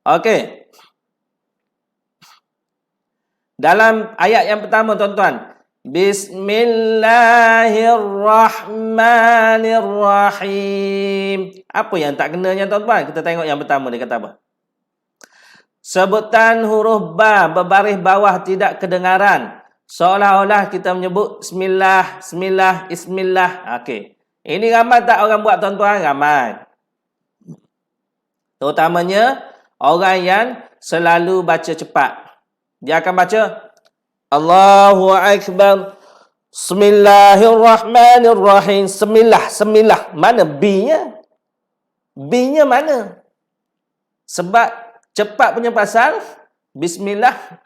Okey. Dalam ayat yang pertama tuan-tuan, Bismillahirrahmanirrahim. Apa yang tak kenanya tuan-tuan? Kita tengok yang pertama dia kata apa? Sebutan huruf ba berbaris bawah tidak kedengaran. Seolah-olah kita menyebut bismillah, bismillah, bismillah. Okey. Ini ramai tak orang buat tuan-tuan? Ramai. Terutamanya orang yang selalu baca cepat. Dia akan baca Allahu Akbar. Bismillahirrahmanirrahim. Semilah. Mana B-nya? B-nya mana? Sebab cepat punya pasal Bismillah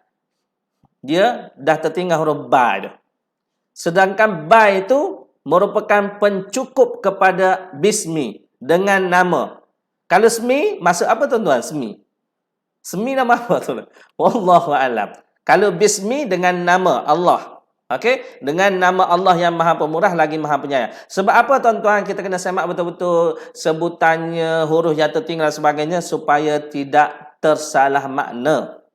dia dah tertinggal huruf ba itu. Sedangkan ba itu merupakan pencukup kepada bismi dengan nama. Kalau semi, maksud apa tuan-tuan? Semi nama apa tuan-tuan? Wallahu a'lam. Kalau bismi dengan nama Allah. Okey, dengan nama Allah yang Maha Pemurah lagi Maha Penyayang. Sebab apa tuan-tuan kita kena semak betul-betul sebutannya, huruf yang tertinggal dan sebagainya supaya tidak tersalah makna.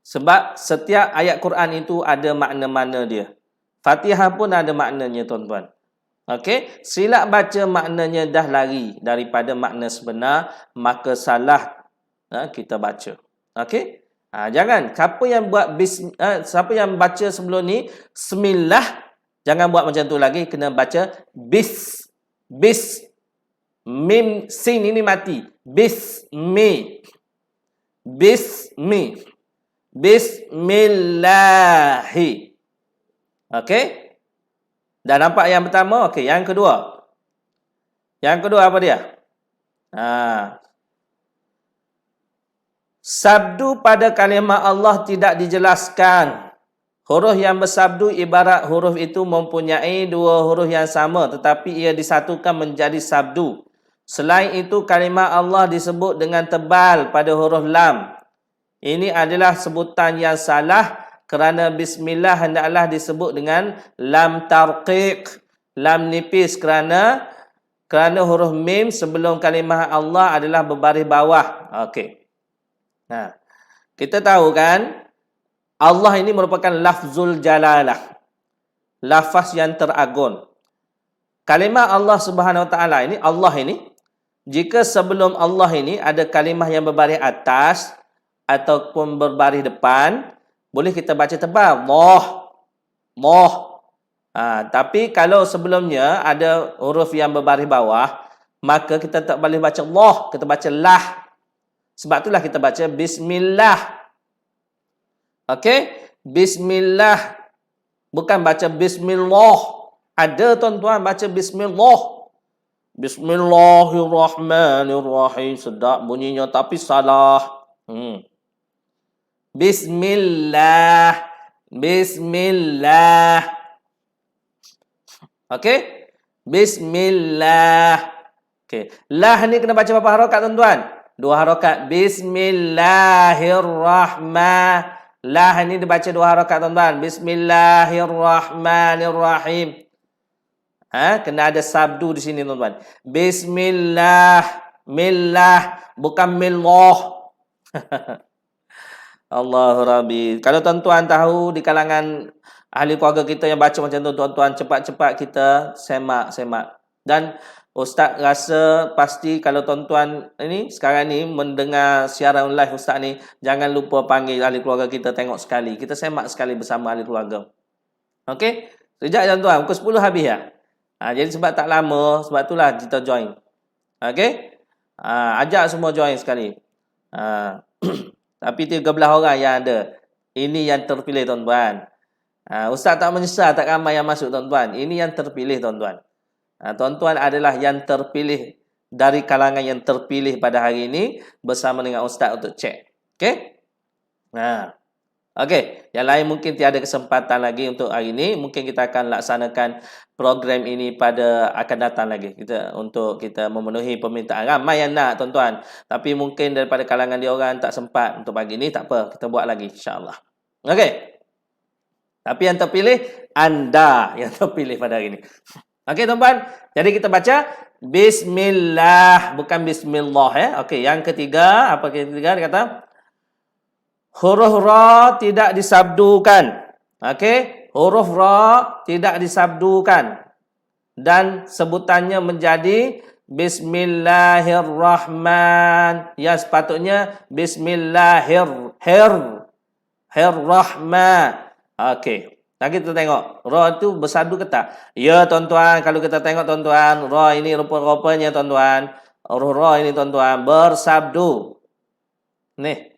Sebab setiap ayat Quran itu ada makna-makna dia. Fatihah pun ada maknanya tuan-tuan. Okey, silap baca maknanya dah lari daripada makna sebenar, maka salah kita baca. Okey? Jangan siapa yang buat siapa yang baca sebelum ni bismillah, jangan buat macam tu lagi, kena baca bis. Mim sin ini mati. Bismi. Bismillahi. Okey? Dah nampak yang pertama? Okey, yang kedua. Yang kedua apa dia? Sabdu pada kalimah Allah tidak dijelaskan. Huruf yang bersabdu ibarat huruf itu mempunyai dua huruf yang sama tetapi ia disatukan menjadi sabdu. Selain itu kalimah Allah disebut dengan tebal pada huruf lam. Ini adalah sebutan yang salah kerana bismillah hendaklah disebut dengan lam tarqiq, lam nipis kerana huruf mim sebelum kalimah Allah adalah berbaris bawah. Okey. Nah, kita tahu kan Allah ini merupakan lafzul jalalah. Lafaz yang teragung. Kalimah Allah Subhanahu Wa Taala ini, Allah ini, jika sebelum Allah ini ada kalimah yang berbaris atas ataupun berbaris depan, boleh kita baca tebal. Allah. Tapi kalau sebelumnya ada huruf yang berbaris bawah, maka kita tak boleh baca Allah, kita baca lah. Sebab itulah kita baca bismillah. Okey? Bismillah. Bukan baca bismillah. Ada tuan-tuan baca bismillah. Bismillahirrahmanirrahim. Sedap bunyinya tapi salah. Bismillah. Bismillah. Okey? Bismillah. Okey. Lah ni kena baca berapa harakat tuan-tuan? 2 harakat. Bismillahirrahmanirrahim. Lah ni dibaca 2 harakat tuan-tuan. Bismillahirrahmanirrahim. Kena ada sabdu di sini tuan-tuan. Bismillah. Millah. Bukan millah. Allahu Rabbi. Kalau tuan-tuan tahu di kalangan ahli keluarga kita yang baca macam tu, tuan-tuan cepat-cepat kita semak. Dan Ustaz rasa pasti kalau tuan-tuan ini sekarang ni mendengar siaran live Ustaz ni, jangan lupa panggil ahli keluarga kita tengok sekali. Kita semak sekali bersama ahli keluarga. Okey? Sekejap tuan-tuan, pukul 10 habis ya. Jadi sebab tak lama, sebab itulah kita join. Okey? Ajak semua join sekali. Tapi 13 orang yang ada. Ini yang terpilih tuan-tuan. Ustaz tak menyesal tak ramai yang masuk tuan-tuan. Ini yang terpilih tuan-tuan. Tuan-tuan adalah yang terpilih dari kalangan yang terpilih pada hari ini bersama dengan Ustaz untuk cek. Okey? Okey, yang lain mungkin tiada kesempatan lagi untuk hari ini. Mungkin kita akan laksanakan program ini pada akan datang lagi. Untuk kita memenuhi permintaan ramai yang nak tuan-tuan. Tapi mungkin daripada kalangan dia orang tak sempat untuk pagi ini, tak apa, kita buat lagi insya-Allah. Okey. Tapi yang terpilih anda yang terpilih pada hari ini. Okey tuan-tuan, jadi kita baca bismillah bukan bismillah ya. Okey, yang ketiga, apa ketiga dia kata? Huruf ra tidak disabdukan. Okey, huruf ra tidak disabdukan dan sebutannya menjadi bismillahirrahman. Ya sepatutnya bismillahirrahman. Okey. Lagi kita tengok, ra itu bersabdu ke tak? Ya tuan-tuan, kalau kita tengok tuan-tuan, ra ini rupa-rupanya tuan-tuan, huruf ra ini tuan-tuan bersabdu. Nih.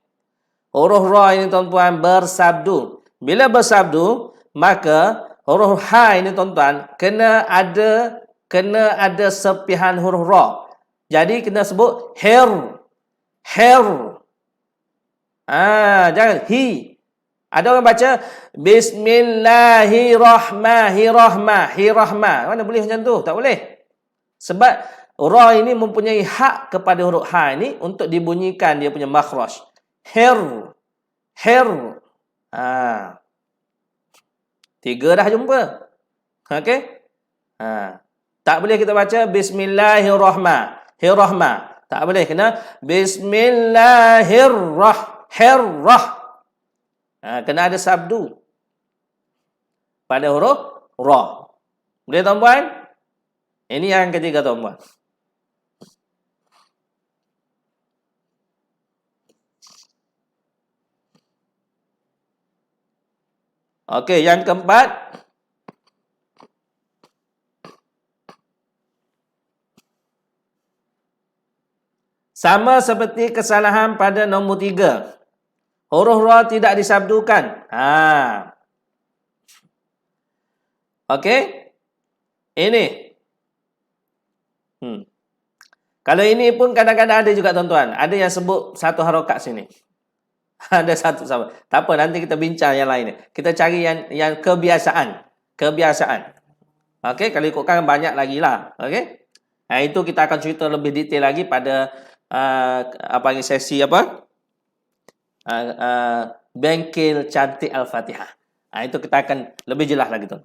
Huruf ra ini tuan-tuan bersabdu. Bila bersabdu, maka huruf ha ini tuan-tuan kena ada serpihan huruf ra. Jadi kena sebut her. Jangan hi. Ada orang baca bismillahirrahmanirrahim. Mana boleh macam tu? Tak boleh. Sebab ra ini mempunyai hak kepada huruf ha ini untuk dibunyikan dia punya makhraj. Her. 3 dah jumpa. Okey? Tak boleh kita baca bismillahirrahmanirrahim. Tak boleh, kena bismillahirrahmanirrahim. Kena ada sabdu pada huruf ra. Boleh tuan-puan? Ini yang ketiga tuan-puan. Okey, yang keempat. Sama seperti kesalahan pada nombor 3. Huruf ra tidak disabdukan. Okey. Ini. Kalau ini pun kadang-kadang ada juga tuan-tuan. Ada yang sebut satu harakat sini. Ada satu sama. Tak apa, nanti kita bincang yang lain. Kita cari yang kebiasaan. Okey, kalau ikutkan banyak lagi lah. Okey. Itu kita akan cerita lebih detail lagi pada sesi apa? bengkel cantik Al-Fatihah. Itu kita akan lebih jelas lagi tuan.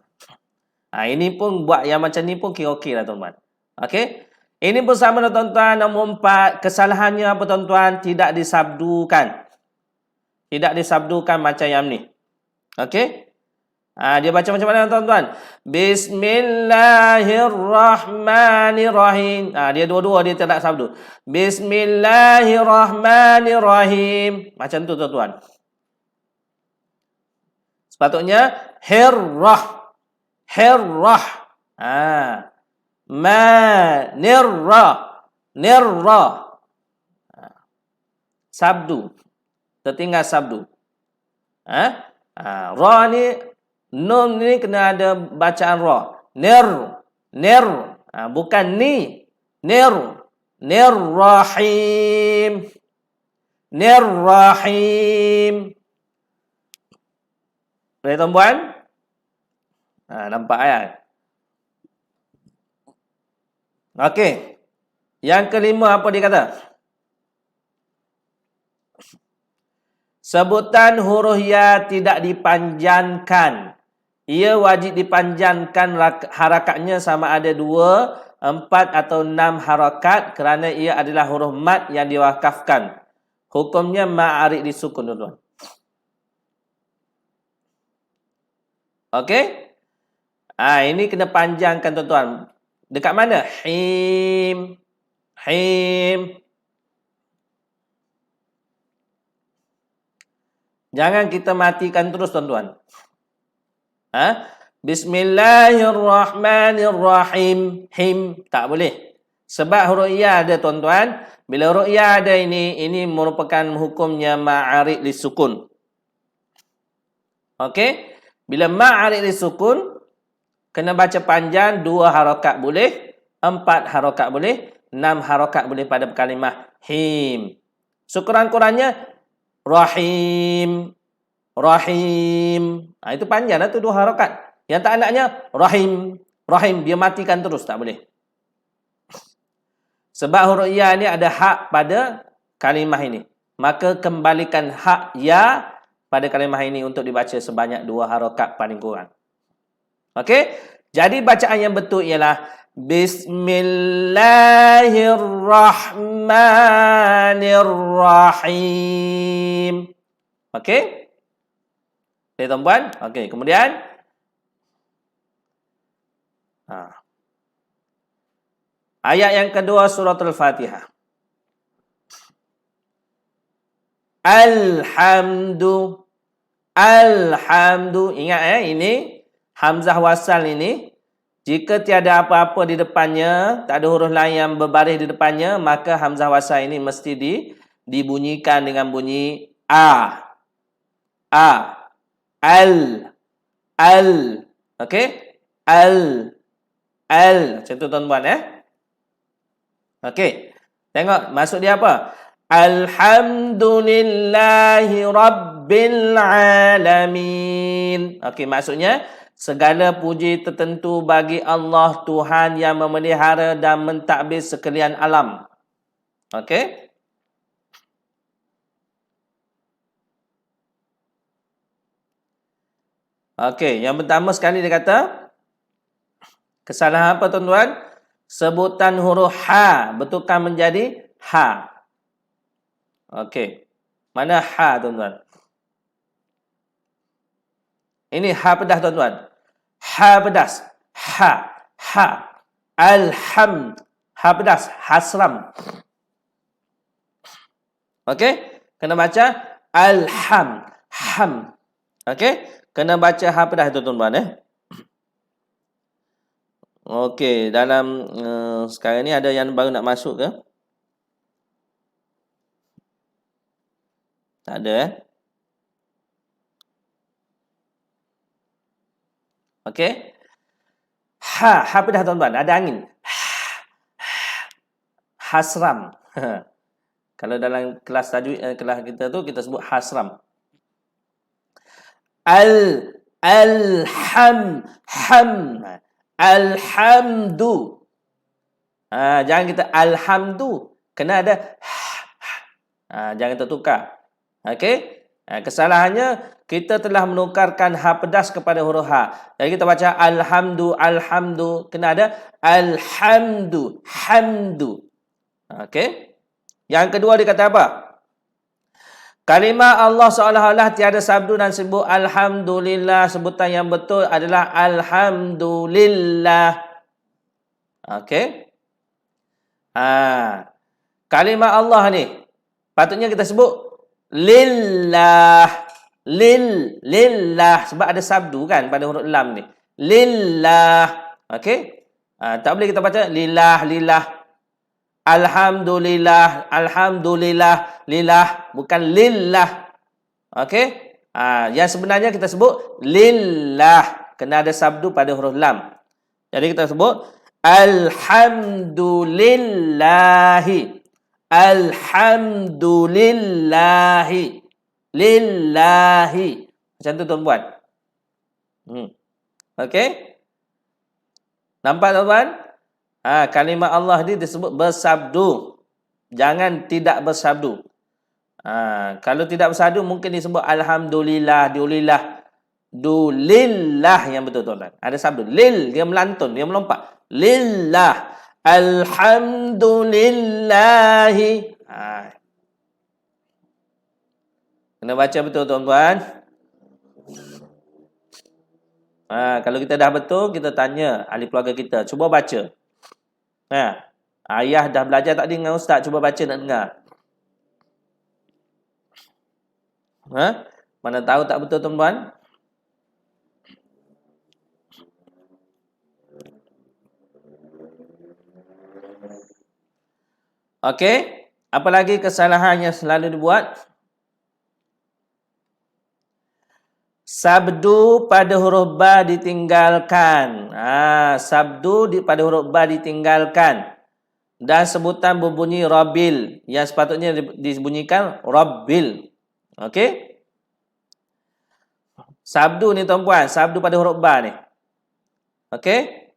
Ini pun buat yang macam ni pun kira okey lah tuan-tuan. Okey. Ini pun sama tuan-tuan. Nombor 4, kesalahannya apa tuan-tuan? Tidak disabdukan. Tidak disabdukan macam yang ni. Okey. Dia baca macam mana tuan-tuan? Bismillahirrahmanirrahim. Dia dua-dua dia tidak sabdu. Bismillahirrahmanirrahim. Macam tu tuan-tuan. Sepatutnya hirrah. Hirrah. Manirrah. Nirrah. Sabdu. Tertinggal sabdu. Ra ni, nun ni kena ada bacaan ra. Nir. Bukan ni. Nir. Nirrahim. Nirrahim. Boleh tuan-puan? Nampak ayat. Okey. Yang kelima apa dia kata? Sebutan huruf ya tidak dipanjangkan. Ia wajib dipanjangkan harakatnya sama ada 2, 4 atau 6 harakat kerana ia adalah huruf mad yang diwakafkan. Hukumnya ma'arid disukun tuan-tuan. Okey? Ini kena panjangkan tuan-tuan. Dekat mana? Him. Him. Jangan kita matikan terus tuan-tuan. Bismillahirrahmanirrahim. Him. Tak boleh. Sebab huruf ya ada tuan-tuan. Bila huruf ya ada ini merupakan hukumnya ma'arid disukun. Okey? Bila ma'arid disukun, kena baca panjang, 2 harakat boleh, 4 harakat boleh, 6 harakat boleh pada kalimah him. Sekurang-kurangnya rahim. Rahim. Itu panjang lah tu 2 harakat. Yang tak naknya rahim. Rahim. Dia matikan terus. Tak boleh. Sebab huruf ya ni ada hak pada kalimah ini. Maka kembalikan hak ya pada kalimah ini untuk dibaca sebanyak 2 harakat paling kurang. Okey? Jadi bacaan yang betul ialah Bismillahirrahmanirrahim. Okey? Okey tuan-puan? Okey, kemudian ayat yang kedua suratul Fatihah. Alhamdu. Ingat ini hamzah wasal ini. Jika tiada apa-apa di depannya, tak ada huruf lain yang berbaris di depannya, maka hamzah wasal ini mesti dibunyikan dengan bunyi A. Al. Okey? Al. Macam tu tuan-tuan Okey. Tengok maksud dia apa? Alhamdulillahi Rabbil Alamin. Okey, maksudnya segala puji tertentu bagi Allah Tuhan yang memelihara dan mentadbir sekalian alam. Okey? Okey, yang pertama sekali dia kata kesalahan apa tuan-tuan? Sebutan huruf ha betulkan menjadi ha. Okey. Mana ha tuan-tuan? Ini ha pedas tuan-tuan. Ha pedas. Ha. Alham. Ha pedas. Hasram. Okey? Kena baca alham. Ham. Okey? Kena baca ha pedas tuan-tuan Okey, dalam sekarang ni ada yang baru nak masuk ke? Tak ada Okey. Ha pedas tuan-tuan, ada angin. Hasram. Kalau dalam kelas tajwid kelas kita tu kita sebut hasram. Alhamdu. Jangan kita alhamdu. Kena ada jangan tertukar. Okey? Kesalahannya kita telah menukarkan ha pedas kepada huruf ha. Jadi kita baca alhamdu, kena ada hamdu. Okey? Yang kedua dia kata apa? Kalimah Allah seolah-olah tiada sabdu dan sebut alhamdulillah. Sebutan yang betul adalah alhamdulillah. Okey? Kalimah Allah ni patutnya kita sebut lillah. Lillah sebab ada sabdu kan pada huruf lam ni. Lillah. Okey? Tak boleh kita baca lillah. Alhamdulillah, lillah, bukan lillah. Okey? Yang sebenarnya kita sebut lillah. Kena ada sabdu pada huruf lam. Jadi kita sebut alhamdulillahi. Lillahi. Macam tu tuan-puan. Okey? Nampak tuan-puan? Kalimah Allah ni disebut bersabdu. Jangan tidak bersabdu. Kalau tidak bersabdu mungkin disebut alhamdulillah, dulillah yang betul tuan-tuan. Ada sabdu. Lil, dia melantun, dia melompat. Lillah. Alhamdulillahi. Kena baca betul tuan-tuan. Kalau kita dah betul, kita tanya ahli keluarga kita. Cuba baca. Ayah dah belajar tak dengan ustaz. Cuba baca nak dengar. Mana tahu tak betul tuan-tuan? Okey. Apa lagi kesalahan yang selalu dibuat? Sabdu pada huruf ba ditinggalkan. Sabdu pada huruf ba ditinggalkan. Dan sebutan berbunyi Rabbil. Yang sepatutnya dibunyikan Rabbil. Okey? Sabdu ni tuan-puan. Sabdu pada huruf ba ni. Okey?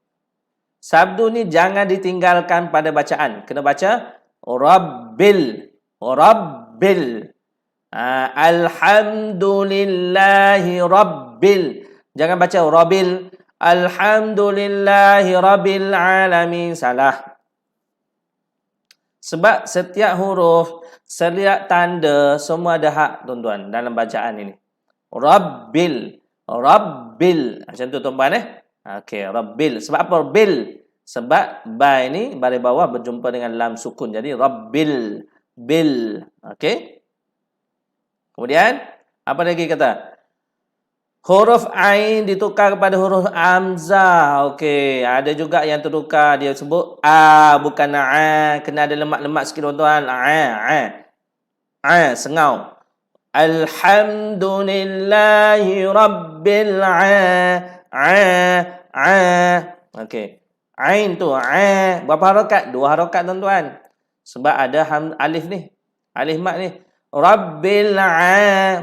Sabdu ni jangan ditinggalkan pada bacaan. Kena baca Rabbil. Alhamdulillahi Rabbil. Jangan baca Rabbil. Alhamdulillahi Rabbil Alamin. Salah. Sebab setiap huruf, setiap tanda, semua ada hak tuan-tuan dalam bacaan ini. Rabbil. Macam tu tuan-tuan Okey, Rabbil. Sebab apa Rabbil? Sebab ba ini baris bawah berjumpa dengan lam sukun. Jadi Rabbil. Okey? Kemudian, apa lagi kata? Huruf Ain ditukar kepada huruf Hamzah. Okey, ada juga yang tertukar. Dia sebut A, bukan A. Kena ada lemak-lemak sikit tuan-tuan. Sengau. Alhamdulillahi Rabbil Okey. Ain tu, berapa harakat? 2 harakat tuan-tuan. Sebab ada alif ni. Alif mat ni. Rabbil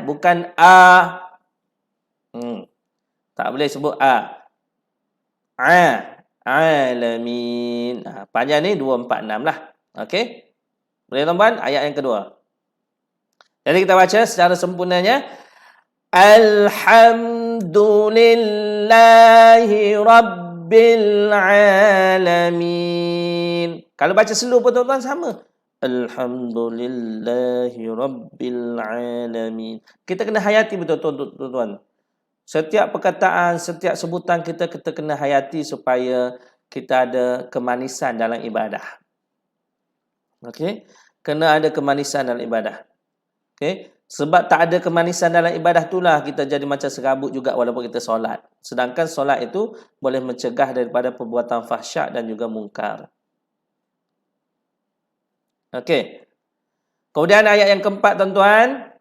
bukan A. Tak boleh sebut A. Alamin. Panjang ni 2, 4, 6 lah. Okey. Boleh tuan-tuan? Ayat yang kedua. Jadi kita baca secara sempurnanya. Alhamdulillahi Rabbil Alamin. Kalau baca slow pun tuan-tuan sama. Alhamdulillahi Rabbil Alamin. Kita kena hayati betul tuan-tuan. Setiap perkataan, setiap sebutan kita kena hayati supaya kita ada kemanisan dalam ibadah. Okey? Kena ada kemanisan dalam ibadah. Okey? Sebab tak ada kemanisan dalam ibadah itulah kita jadi macam serabut juga walaupun kita solat. Sedangkan solat itu boleh mencegah daripada perbuatan fahsyak dan juga mungkar. Okey. Kemudian ayat yang keempat tuan-tuan.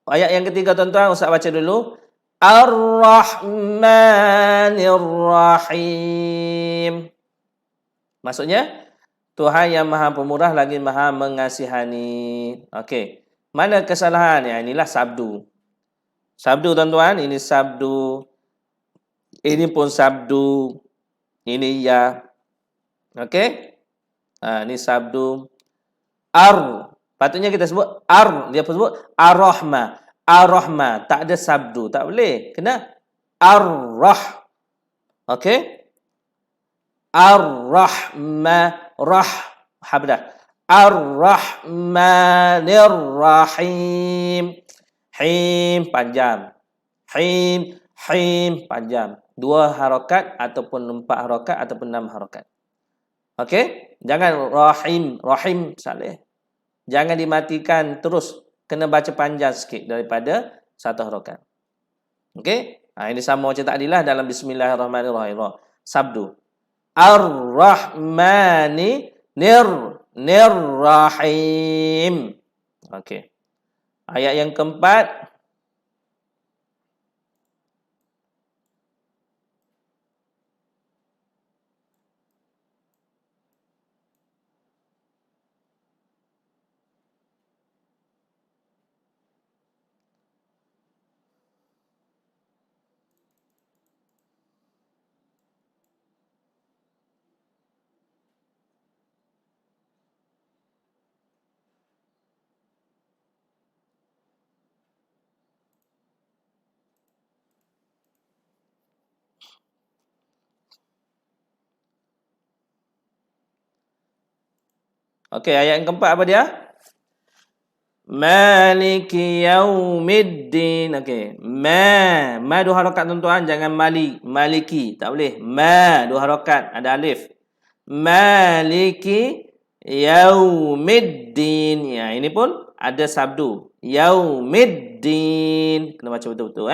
Ayat yang ketiga tuan-tuan, Ustaz baca dulu. Ar-Rahmanir-Rahim. Maksudnya, Tuhan yang Maha Pemurah lagi Maha Mengasihani. Okey. Mana kesalahan? Ya, inilah sabdu. Sabdu tuan-tuan, ini sabdu. Ini pun sabdu. Ini ya. Okey. Ini sabdu. Patutnya kita sebut dia sebut ar-rahma. Ar-rahma, tak ada sabdu, tak boleh. Kena ar-rah. Okey? Ar-rahma rah habdah. Ar-rahmanir rahim. Him panjang. Him panjang. 2 harakat ataupun 4 harakat ataupun 6 harakat. Okey? Jangan rahim salah. Jangan dimatikan terus. Kena baca panjang sikit daripada 1 harakat. Okey? Ini sama macam tadi lah dalam bismillahirrahmanirrahim. Sabdu. Ar-Rahmani Nir-Rahim. Okey. Ayat yang keempat. Okey, ayat yang keempat apa dia? Maliki yaumiddin. Okey. Ma 2 harakat tuan-tuan, jangan maliki, tak boleh. Ma 2 harakat, ada alif. Maliki yaumiddin. Ya, ini pun ada sabdu. Yaumiddin. Kena baca betul-betul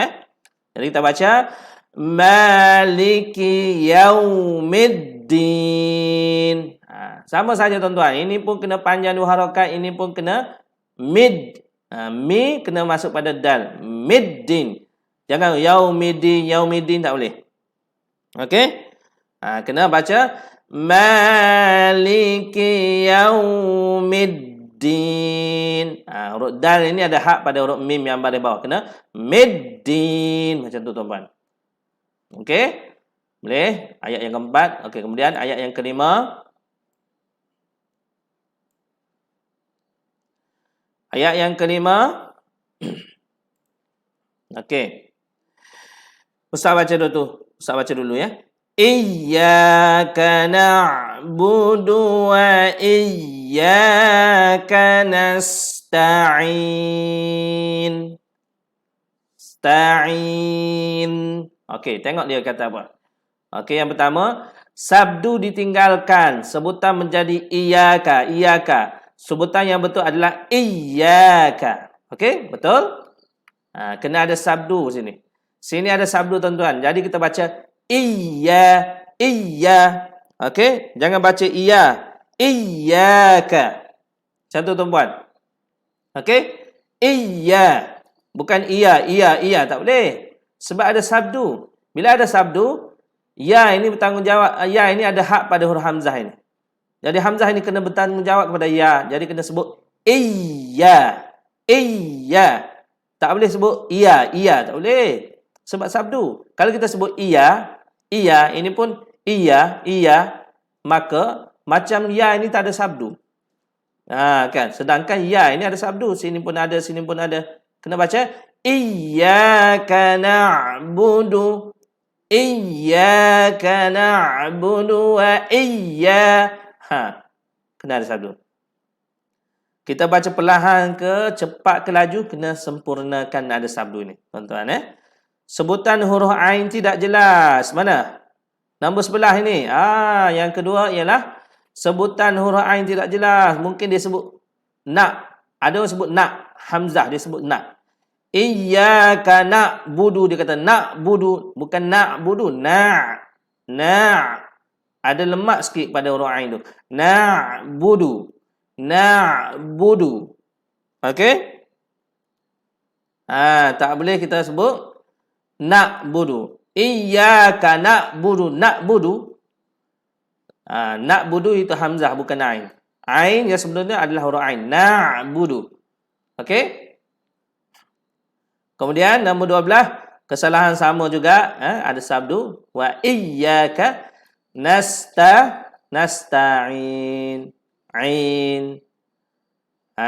Jadi kita baca Maliki yaumiddin. Sama saja tuan-tuan. Ini pun kena panjang 2 harakat, ini pun kena mid. Mi kena masuk pada dal. Middin. Jangan yaumiddin tak boleh. Okey? Kena baca Maliki yaumiddin. Huruf dal ini ada hak pada huruf mim yang baris bawah. Kena middin. Macam tu tuan-tuan. Okey? Boleh? Ayat yang keempat. Okey, kemudian ayat yang kelima. Ayat yang kelima. Okey. Ustaz baca dulu ya. Iyyaka na'budu wa iyyaka nasta'in. Okey, tengok dia kata apa. Okey, yang pertama, sabdu ditinggalkan, sebutan menjadi iyyaka. Sebutan yang betul adalah iyyaka. Okey, betul? Kena ada sabdu sini. Sini ada sabdu tuan-tuan. Jadi kita baca iya. Okey, jangan baca iya. Iyyaka. Macam tu tuan-tuan. Okey? Iya. Bukan iya, tak boleh. Sebab ada sabdu. Bila ada sabdu, ya ini bertanggungjawab. Ya ini ada hak pada huruf hamzah ini. Jadi hamzah ini kena bertanggungjawab kepada ya. Jadi kena sebut iya. Tak boleh sebut iya, tak boleh. Sebab sabdu. Kalau kita sebut iya, ini pun iya, maka macam ya ini tak ada sabdu. Kan? Sedangkan ya ini ada sabdu. Sini pun ada. Kena baca Iyyaka na'budu. Iyyaka na'budu wa kena ada sabdu. Kita baca perlahan ke, cepat ke laju, kena sempurnakan ada sabdu ni. Tuan-tuan Sebutan huruf ain tidak jelas. Mana? Nombor sebelah ini. Yang kedua ialah sebutan huruf ain tidak jelas. Mungkin dia sebut nak. Ada orang sebut nak. Hamzah dia sebut nak. Iyyaka na'budu. Dia kata na'budu. Bukan na'budu. Na'. Ada lemak sikit pada huruf ain tu. Na'budu. Okey? Tak boleh kita sebut na'budu. Iyyaka na'budu. Na'budu itu hamzah bukan ain. Ain yang sebenarnya adalah huruf ain. Na'budu. Okey? Kemudian nombor 12, kesalahan sama juga, ada sabdu wa iyyaka nasta'in. Ain.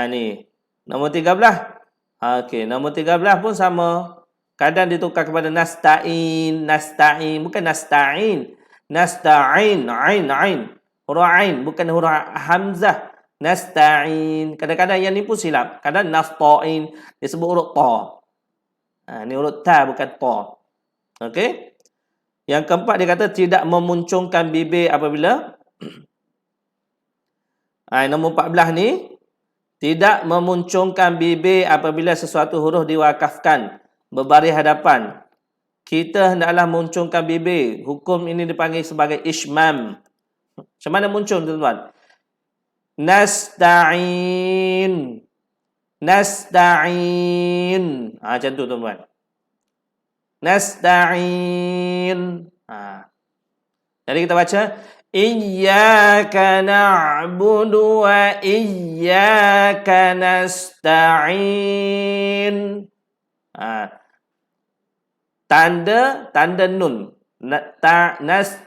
Ni. Nombor 13. Okey, nombor 13 pun sama. Kadang ditukar kepada nasta'in, bukan nasta'in. Nasta'in, ain. Huruf ain, bukan huruf hamzah. Nasta'in. Kadang-kadang yang ni pun silap. Kadang nasta'in disebut huruf ta. Ni huruf ta bukan ta. Okey? Yang keempat dia kata tidak memuncungkan bibir apabila nombor 14 ni, tidak memuncungkan bibir apabila sesuatu huruf diwakafkan berbaris hadapan. Kita hendaklah muncungkan bibir. Hukum ini dipanggil sebagai ishmam. Macam mana muncung, tuan-tuan? Nasta'in. Macam tu, tuan-tuan. Nasta'in. Jadi kita baca Iyyaka na'budu wa iyyaka nasta'in. Tanda nun. Nasta'in.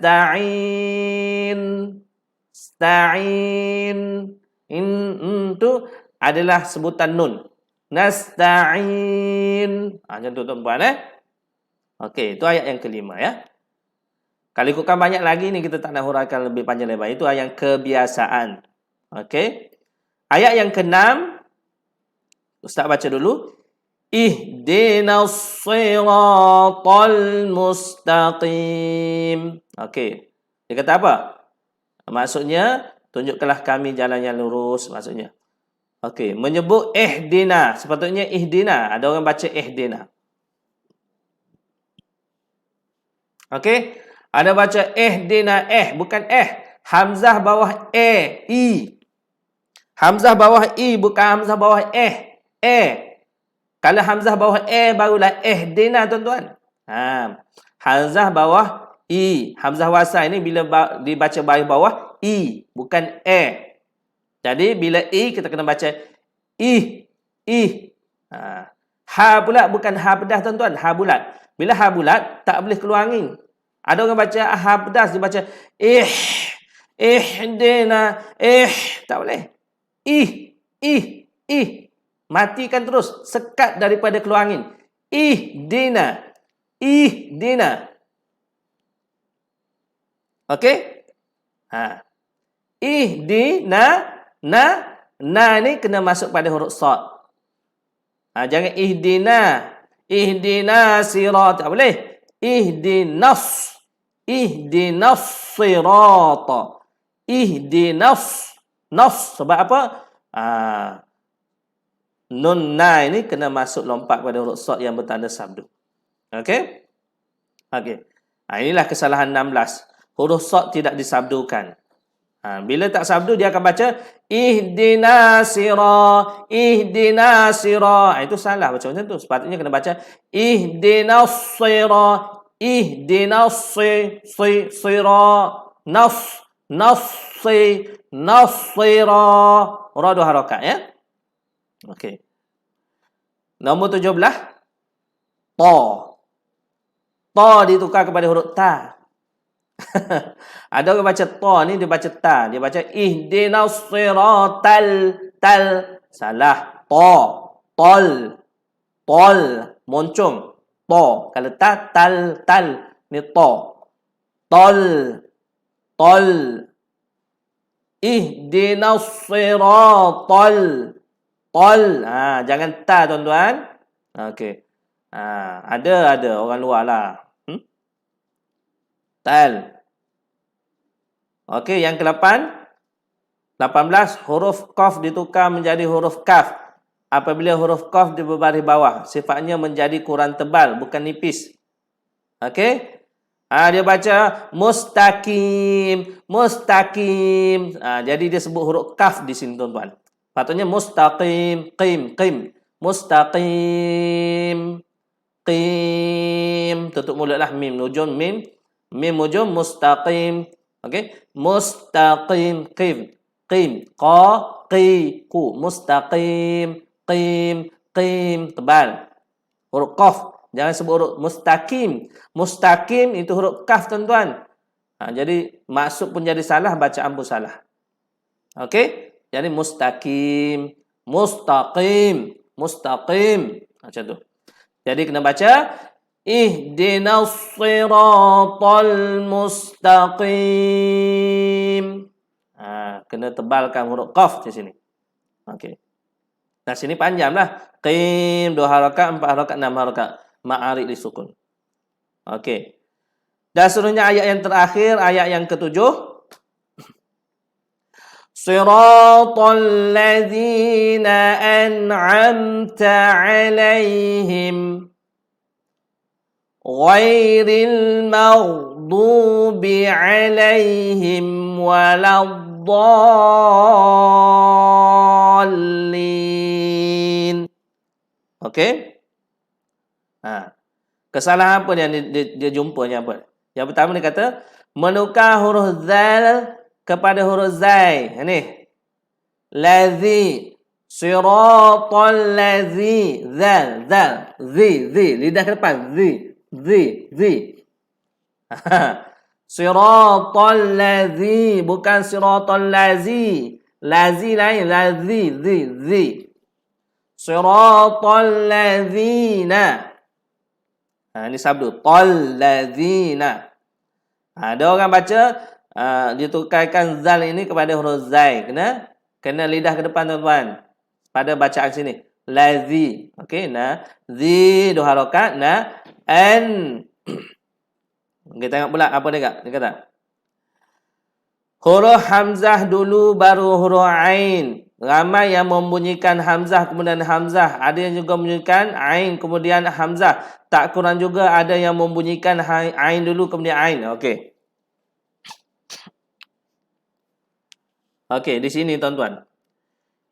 Sta'in. Itu adalah sebutan nun. Nasta'in. Macam tu, tuan-tuan. Okey, itu ayat yang kelima ya. Kalau ikutkan banyak lagi ni kita tak nak huraikan lebih panjang lebar. Itu ayat yang kebiasaan. Okey. Ayat yang keenam, Ustaz baca dulu. Ihdinas siratal mustaqim. Okey. Dia kata apa? Maksudnya, tunjukkanlah kami jalan yang lurus maksudnya. Okey, menyebut ihdina, sepatutnya ihdina. Ada orang baca ihdina. Okey. Ada baca ihdina, bukan hamzah bawah i. Hamzah bawah i bukan hamzah bawah Kalau hamzah bawah barulah ihdina, tuan-tuan. Hamzah bawah i. Hamzah wasal ini bila dibaca baris bawah i, bukan Jadi bila i kita kena baca i. Ha pula bukan ha pedas, tuan-tuan. Ha bulat. Bila ha bulat tak boleh keluar angin. Ada orang baca ha pedas, dia baca ihdina, tak boleh. Matikan terus, sekat daripada keluar angin. Ihdina. Okey? Ihdina, na ni kena masuk pada huruf sad. Jangan ihdina sirat, tak boleh. Ihdinas sirata. Nas sebab apa? Nun na ini kena masuk lompat pada huruf sad yang bertanda sabdu. Okey? Inilah kesalahan 16. Huruf sad tidak disabdukan. Bila tak sabdu dia akan baca ihdina sira. Itu salah macam tu. Sepatutnya kena baca ihdinas sira. Nasira. Ra dua harakat ya. Okey. Nombor 17. Ta ditukar kepada huruf ta. Ada orang baca ta ni dia baca ta, dia baca ihdinas siratal salah. Tol moncong. Kalau tal ni ta. Tol ihdinas siratal jangan ta, tuan-tuan. Okey. Ada orang luar lah. Tal. Okey, yang ke-8. 18, huruf qaf ditukar menjadi huruf kaf. Apabila huruf qaf di berbaris bawah, sifatnya menjadi kurang tebal, bukan nipis. Okey? Dia baca mustaqim. Jadi dia sebut huruf kaf di sini, tuan-tuan. Patutnya mustaqim, qim. Mustaqim. Qim. Tutup mulutlah mim, nujum mim. Mim ujung mustaqim. Okey? Mustaqim, qim. Ku. Mustaqim, qim. Tebal. Huruf qaf. Jangan sebut huruf mustaqim. Mustaqim itu huruf kaf, tuan-tuan. Jadi maksud pun jadi salah, bacaan pun salah. Okey? Jadi mustaqim. Mustaqim. Mustaqim. Macam tu. Jadi kena baca ihdinas siratal mustaqim. Kena tebalkan huruf qaf di sini. Okey. Nah, sini panjanglah. Qim 2 harakat, 4 harakat, 6 harakat. Ma'arid disukun. Okey. Dan seterusnya ayat yang terakhir, ayat yang ke-7. Siratal ladzina an'amta 'alaihim ghairil maghdubi 'alaihim waladdallin. Okey? Kesalahan apa yang dia jumpanya apa? Yang pertama dia kata menukar huruf zal kepada huruf zai. Ini lazi, siratal lazi, zal, zi, lidah ke depan, zi. Siratal lazi, bukan siratal lazi. Lazi lain, lazi, zi. Siratal lazina. Ini sabdu tal lazina. Ada orang baca dia tukarkan zal ini kepada huruf zai. Kena lidah ke depan tuan-tuan. Pada bacaan sini. Lazi. Okey, zi 2 harakat, an. Kita tengok pula apa dia kata. Huruf hamzah dulu baru huruf ain. Ramai yang membunyikan hamzah kemudian hamzah. Ada yang juga membunyikan ain kemudian hamzah. Tak kurang juga ada yang membunyikan ain dulu kemudian ain. Okey. Okey, di sini tuan-tuan.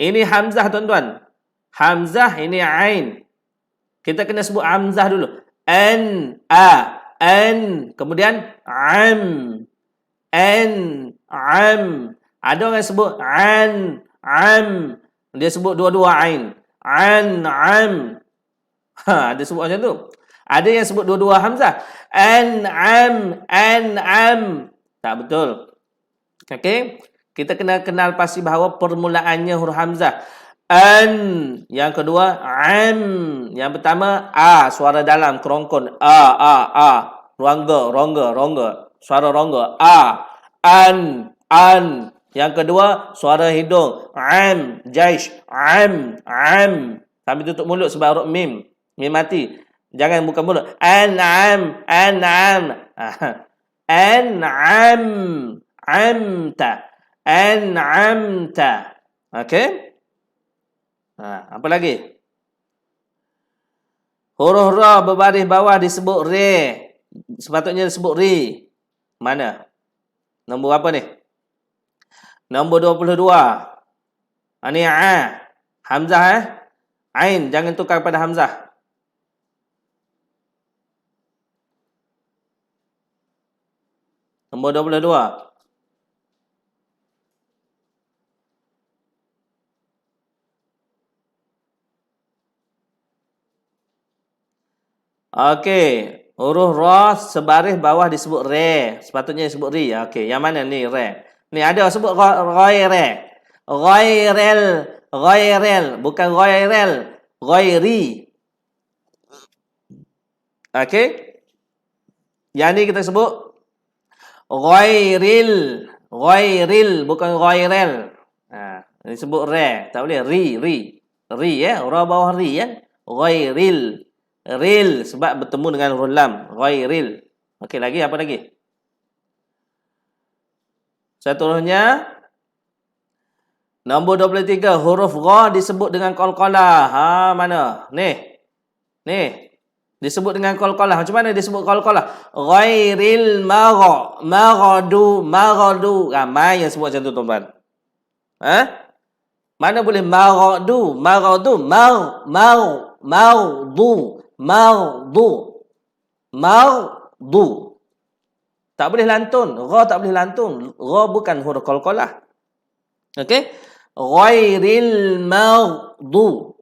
Ini hamzah tuan-tuan. Hamzah ini ain. Kita kena sebut hamzah dulu. An, kemudian am. Ada orang sebut am. Dia sebut dua-dua ain. Am. Ada sebut macam tu. Ada yang sebut dua-dua hamzah. An'am. Tak betul. Okey. Kita kena kenal pasti bahawa permulaannya huruf hamzah. An. Yang kedua am. Yang pertama a, suara dalam kerongkon. A. Rongga. Suara rongga. A. An. Yang kedua suara hidung. Am. Jaish. Am. Sambil tutup mulut sebab huruf mim. Mim mati. Jangan buka mulut. An'am. An'amta. Okey? Apa lagi? Huruf ra berbaris bawah disebut re. Sepatutnya disebut ri. Mana? Nombor apa ni? Nombor 22. Ini hamzah ain, jangan tukar pada hamzah. Nombor 22. Okey, huruf ra sebaris bawah disebut re. Sepatutnya disebut ri. Okey, yang mana ni re? Ni ada sebut ghaire. Ghairel, bukan ghairel. Ghairi. Okey? Yang ni kita sebut ghairil, bukan ghairel. Ini sebut re, tak boleh ri ya, ra bawah ri ya. Ghairil. Ril sebab bertemu dengan huruf lam. Ghairil. Okey, lagi apa lagi? Seterusnya nombor 23, huruf gha disebut dengan qalqalah. Mana? Ni. Disebut dengan qalqalah. Macam mana disebut qalqalah? Ghairil maghdu. Ramai yang sebut macam tu tuan-tuan. Mana boleh maghdu? Maghdu. Tak boleh lantun. Gha tak boleh lantun. Gha bukan huruf qalqalah. Okey? Ghairil maghdu.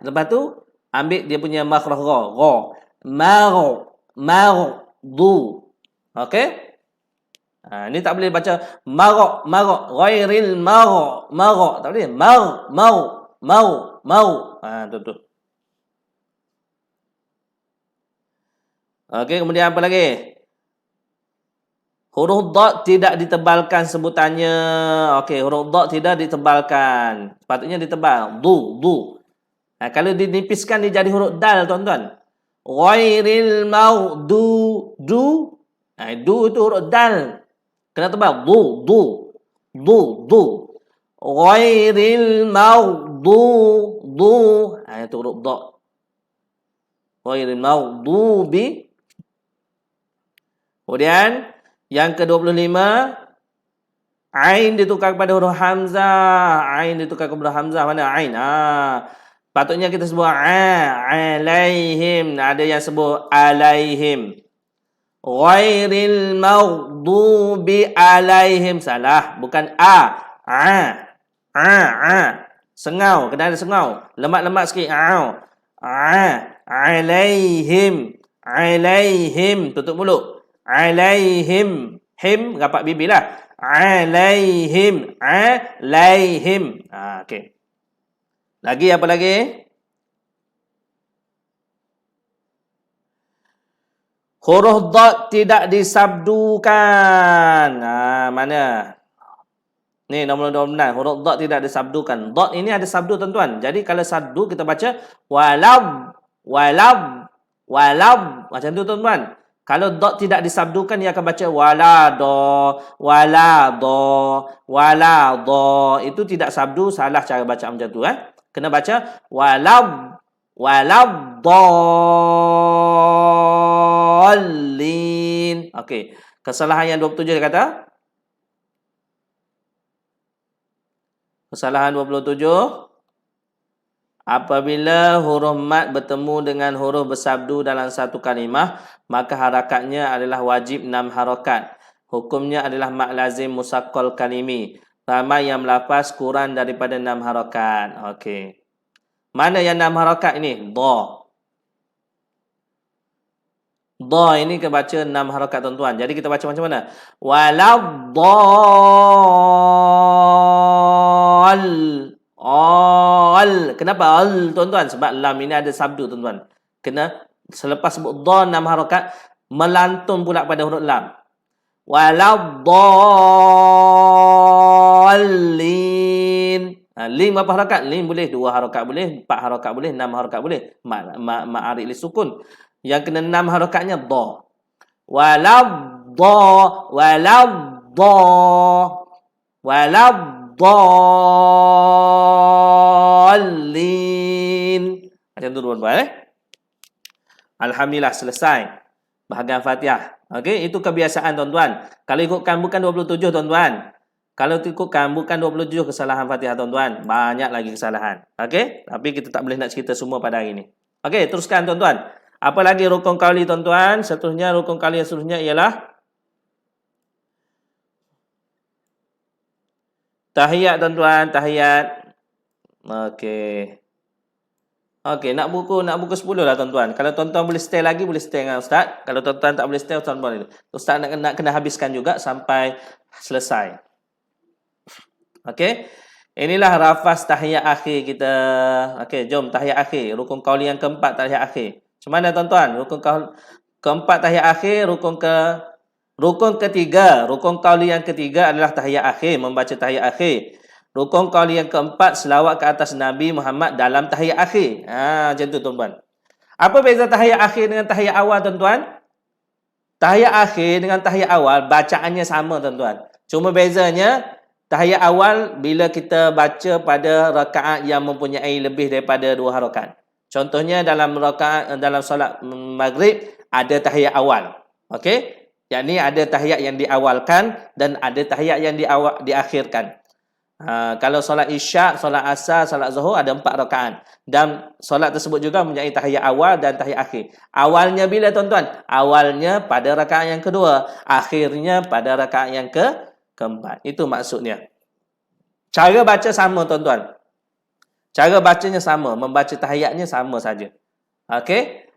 Lepas tu ambil dia punya makhraj gha. Maghdu. Okey? Ni tak boleh baca marok, ghairil marok, tak boleh. Mau. Tu. Okey, kemudian apa lagi? Huruf dad tidak ditebalkan sebutannya. Okey, huruf dad tidak ditebalkan. Sepatutnya ditebal. Du. Kalau dinipiskan dia jadi huruf dal, tuan-tuan. Ghairil du. Du itu huruf dal. Kena tebal. Du. Ghairil du. Itu huruf dad. Ghairil maghdubi. Kemudian yang ke-25, ain ditukar kepada huruf hamzah. Mana ain? Patutnya kita sebut alaihim. Ada yang sebut alaihim. Ghairil maghdubi alaihim. Salah, bukan Sengau, kena ada sengau. Lemak-lemak sikit. Alaihim. Tutup mulut. Alaihim. Him rapat bibir lah. Alaihim. Okey. Lagi apa lagi? Huruf dad tidak disabdukan. Mana? Ni nombor 26. Huruf dad tidak disabdukan. Dad ini ada sabdu, tuan-tuan. Jadi kalau sabdu kita baca walab. Macam tu, tuan-tuan. Kalau dad tidak disabdukan, dia akan baca walado. Itu tidak sabdu, salah cara baca macam tu. Kena baca waladdallin. Okey. Kesalahan yang 27 dia kata. Kesalahan 27. Apabila huruf mat bertemu dengan huruf bersabdu dalam satu kalimah, maka harakatnya adalah wajib 6 harakat. Hukumnya adalah mat lazim musaqqal kalimi. Ramai yang melafaz kurang daripada 6 harakat. Okey. Mana yang 6 harakat ini? Da ini kita baca 6 harakat, tuan-tuan. Jadi kita baca macam mana? Kenapa al, tuan-tuan? Sebab lam ini ada sabdu, tuan-tuan. Kena selepas sebut dha 6 harakat, melantun pula pada huruf lam. Waladdallin. Lim berapa harakat? Lim boleh 2 harakat boleh, 4 harakat boleh, 6 harakat boleh. Ma'arik li sukun. Yang kena 6 harakatnya dha. Waladdallin. Macam tu, tuan-tuan. Alhamdulillah, selesai bahagian Fatihah. Okey, itu kebiasaan, tuan-tuan. Kalau ikutkan bukan 27, tuan-tuan. Kalau ikutkan bukan 27 kesalahan Fatihah, tuan-tuan. Banyak lagi kesalahan. Okey, tapi kita tak boleh nak cerita semua pada hari ini. Okey, teruskan, tuan-tuan. Apa lagi rukun qauli, tuan-tuan? Seterusnya, rukun qauli yang seterusnya ialah tahiyat, tuan-tuan. Tahiyat. Okey. Nak buku 10 lah, tuan-tuan. Kalau tuan-tuan boleh stay lagi, boleh stay dengan Ustaz. Kalau tuan-tuan tak boleh stay, tuan-tuan, Ustaz nak kena habiskan juga sampai selesai. Okey. Inilah rafaz tahiyat akhir kita. Okey, jom tahiyat akhir. Rukun qauli yang keempat, tahiyat akhir. Macam mana, tuan-tuan? Rukun keempat tahiyat akhir, rukun ketiga. Rukun qauli yang ketiga adalah tahiyat akhir, membaca tahiyat akhir. Rukun qauli yang keempat, selawat ke atas Nabi Muhammad dalam tahiyat akhir. Macam tu, tuan-tuan. Apa beza tahiyat akhir dengan tahiyat awal, tuan-tuan? Tahiyat akhir dengan tahiyat awal bacaannya sama, tuan-tuan. Cuma bezanya tahiyat awal bila kita baca pada rakaat yang mempunyai lebih daripada 2 harakat. Contohnya dalam solat maghrib ada tahiyat awal. Okey? Yakni ada tahiyat yang diawalkan dan ada tahiyat yang diakhirkan. Kalau solat isyak, solat asar, solat zuhur ada 4 rakaat. Dan solat tersebut juga mempunyai tahiyat awal dan tahiyat akhir. Awalnya bila, tuan-tuan? Awalnya pada rakaat yang kedua, akhirnya pada rakaat yang keempat. Itu maksudnya. Cara baca sama, tuan-tuan. Cara bacanya sama, membaca tahiyatnya sama saja. Okey?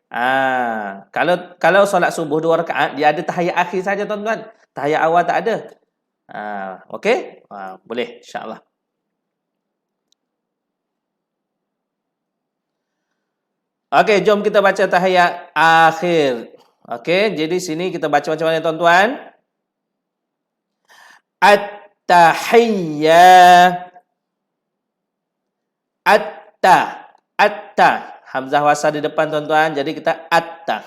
Kalau solat subuh 2 rakaat, dia ada tahiyat akhir saja, tuan-tuan. tahiyat awal tak ada. Okey? Boleh insya-Allah. Okey, jom kita baca tahiyat akhir. Okey, jadi sini kita baca macam mana tuan-tuan? At-tahiyyah. Atta. Hamzah wasal di depan tuan-tuan. Jadi kita atta.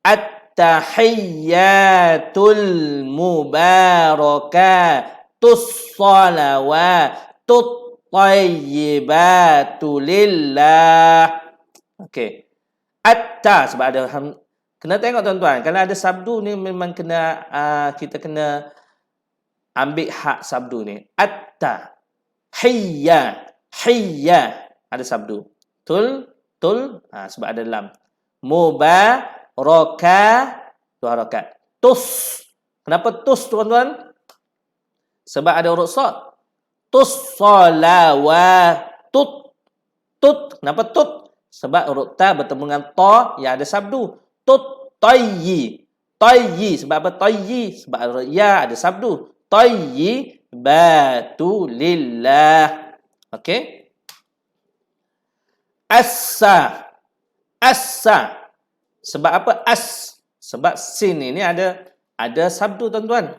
At-tahiyyatul mubarakatus salawatut thayyibatu lillah. Okey. Atta sebab ada kena tengok tuan-tuan. Kalau ada sabdu ni memang kena kita kena ambil hak sabdu ni. Atta. Hiyya ada sabdu. Tul sebab ada lam. Mubaraka dua harakat. Tus. Kenapa tus tuan-tuan? Sebab ada huruf sad. Tus salawatut. Tut. Kenapa tut? Sebab huruf ta bertemu dengan ta yang ada sabdu. Tut tayyi. Tayyi sebab apa tayyi? Sebab huruf ya ada sabdu. Tayyibatu lillah. Okey? Assa. Sebab apa sebab sin ini ada sabdu tuan-tuan.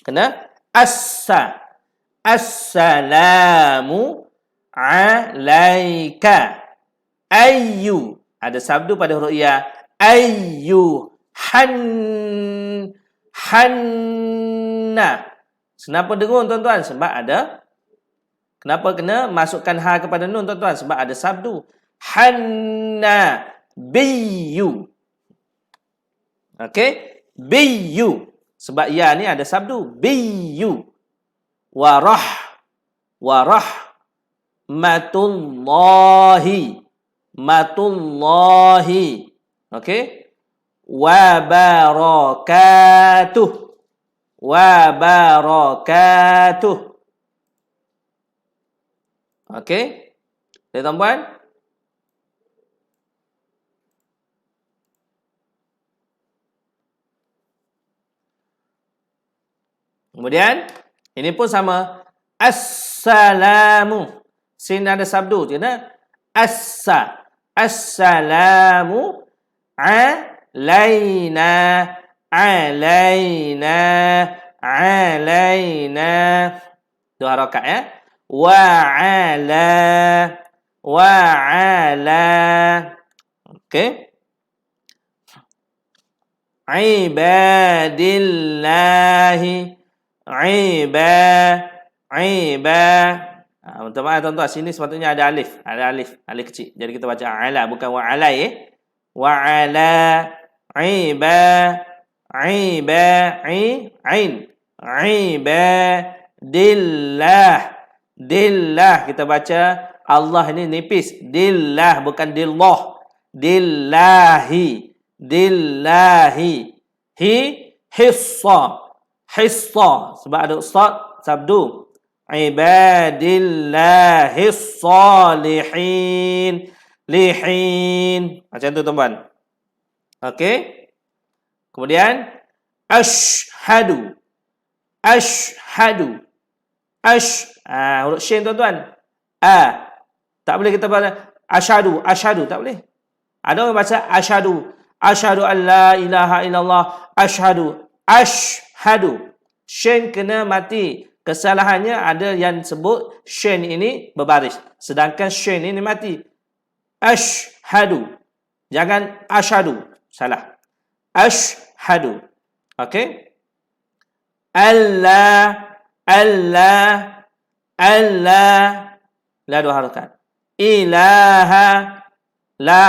Kena assa. Assalamu alaika. Ayyu ada sabdu pada huruf ya. Ayyu hanna. Kenapa dengung tuan-tuan? Sebab ada. Kenapa kena masukkan ha kepada nun tuan-tuan? Sebab ada sabdu. Hanna biyu. Okey? Biyu. Sebab ya ni ada sabdu. Biyu. Matullahi. Okey? Wabarakatuh. Okey? Jadi tuan-tuan, kemudian ini pun sama. Assalamu. Sin ada sabdu. Kena Assalamu alaina. Dua harakat ya. Wa ala. Okey. Ibadillahi. Minta maaf tuan-tuan, sini sepatutnya ada alif. Alif kecil. Jadi kita baca ala bukan wa alai. Wa ala Dillah kita baca Allah ini nipis. Dillah bukan dillah. Dillahi. Hissa sebab ada ustaz sabdu. Ibadillahis salihin. Macam tu tuan-tuan. Okey. Kemudian asyhadu. Huruf shin tuan-tuan. Tak boleh kita baca asyhadu, tak boleh. Ada orang baca asyhadu an la ilaha illallah, asyhadu. Shin kena mati. Kesalahannya ada yang sebut shin ini berbaris, sedangkan shin ini mati. Asyhadu. Jangan asyhadu. Salah. Asyhadu. Okey? Allah. La dua harakat. Ilaha. La.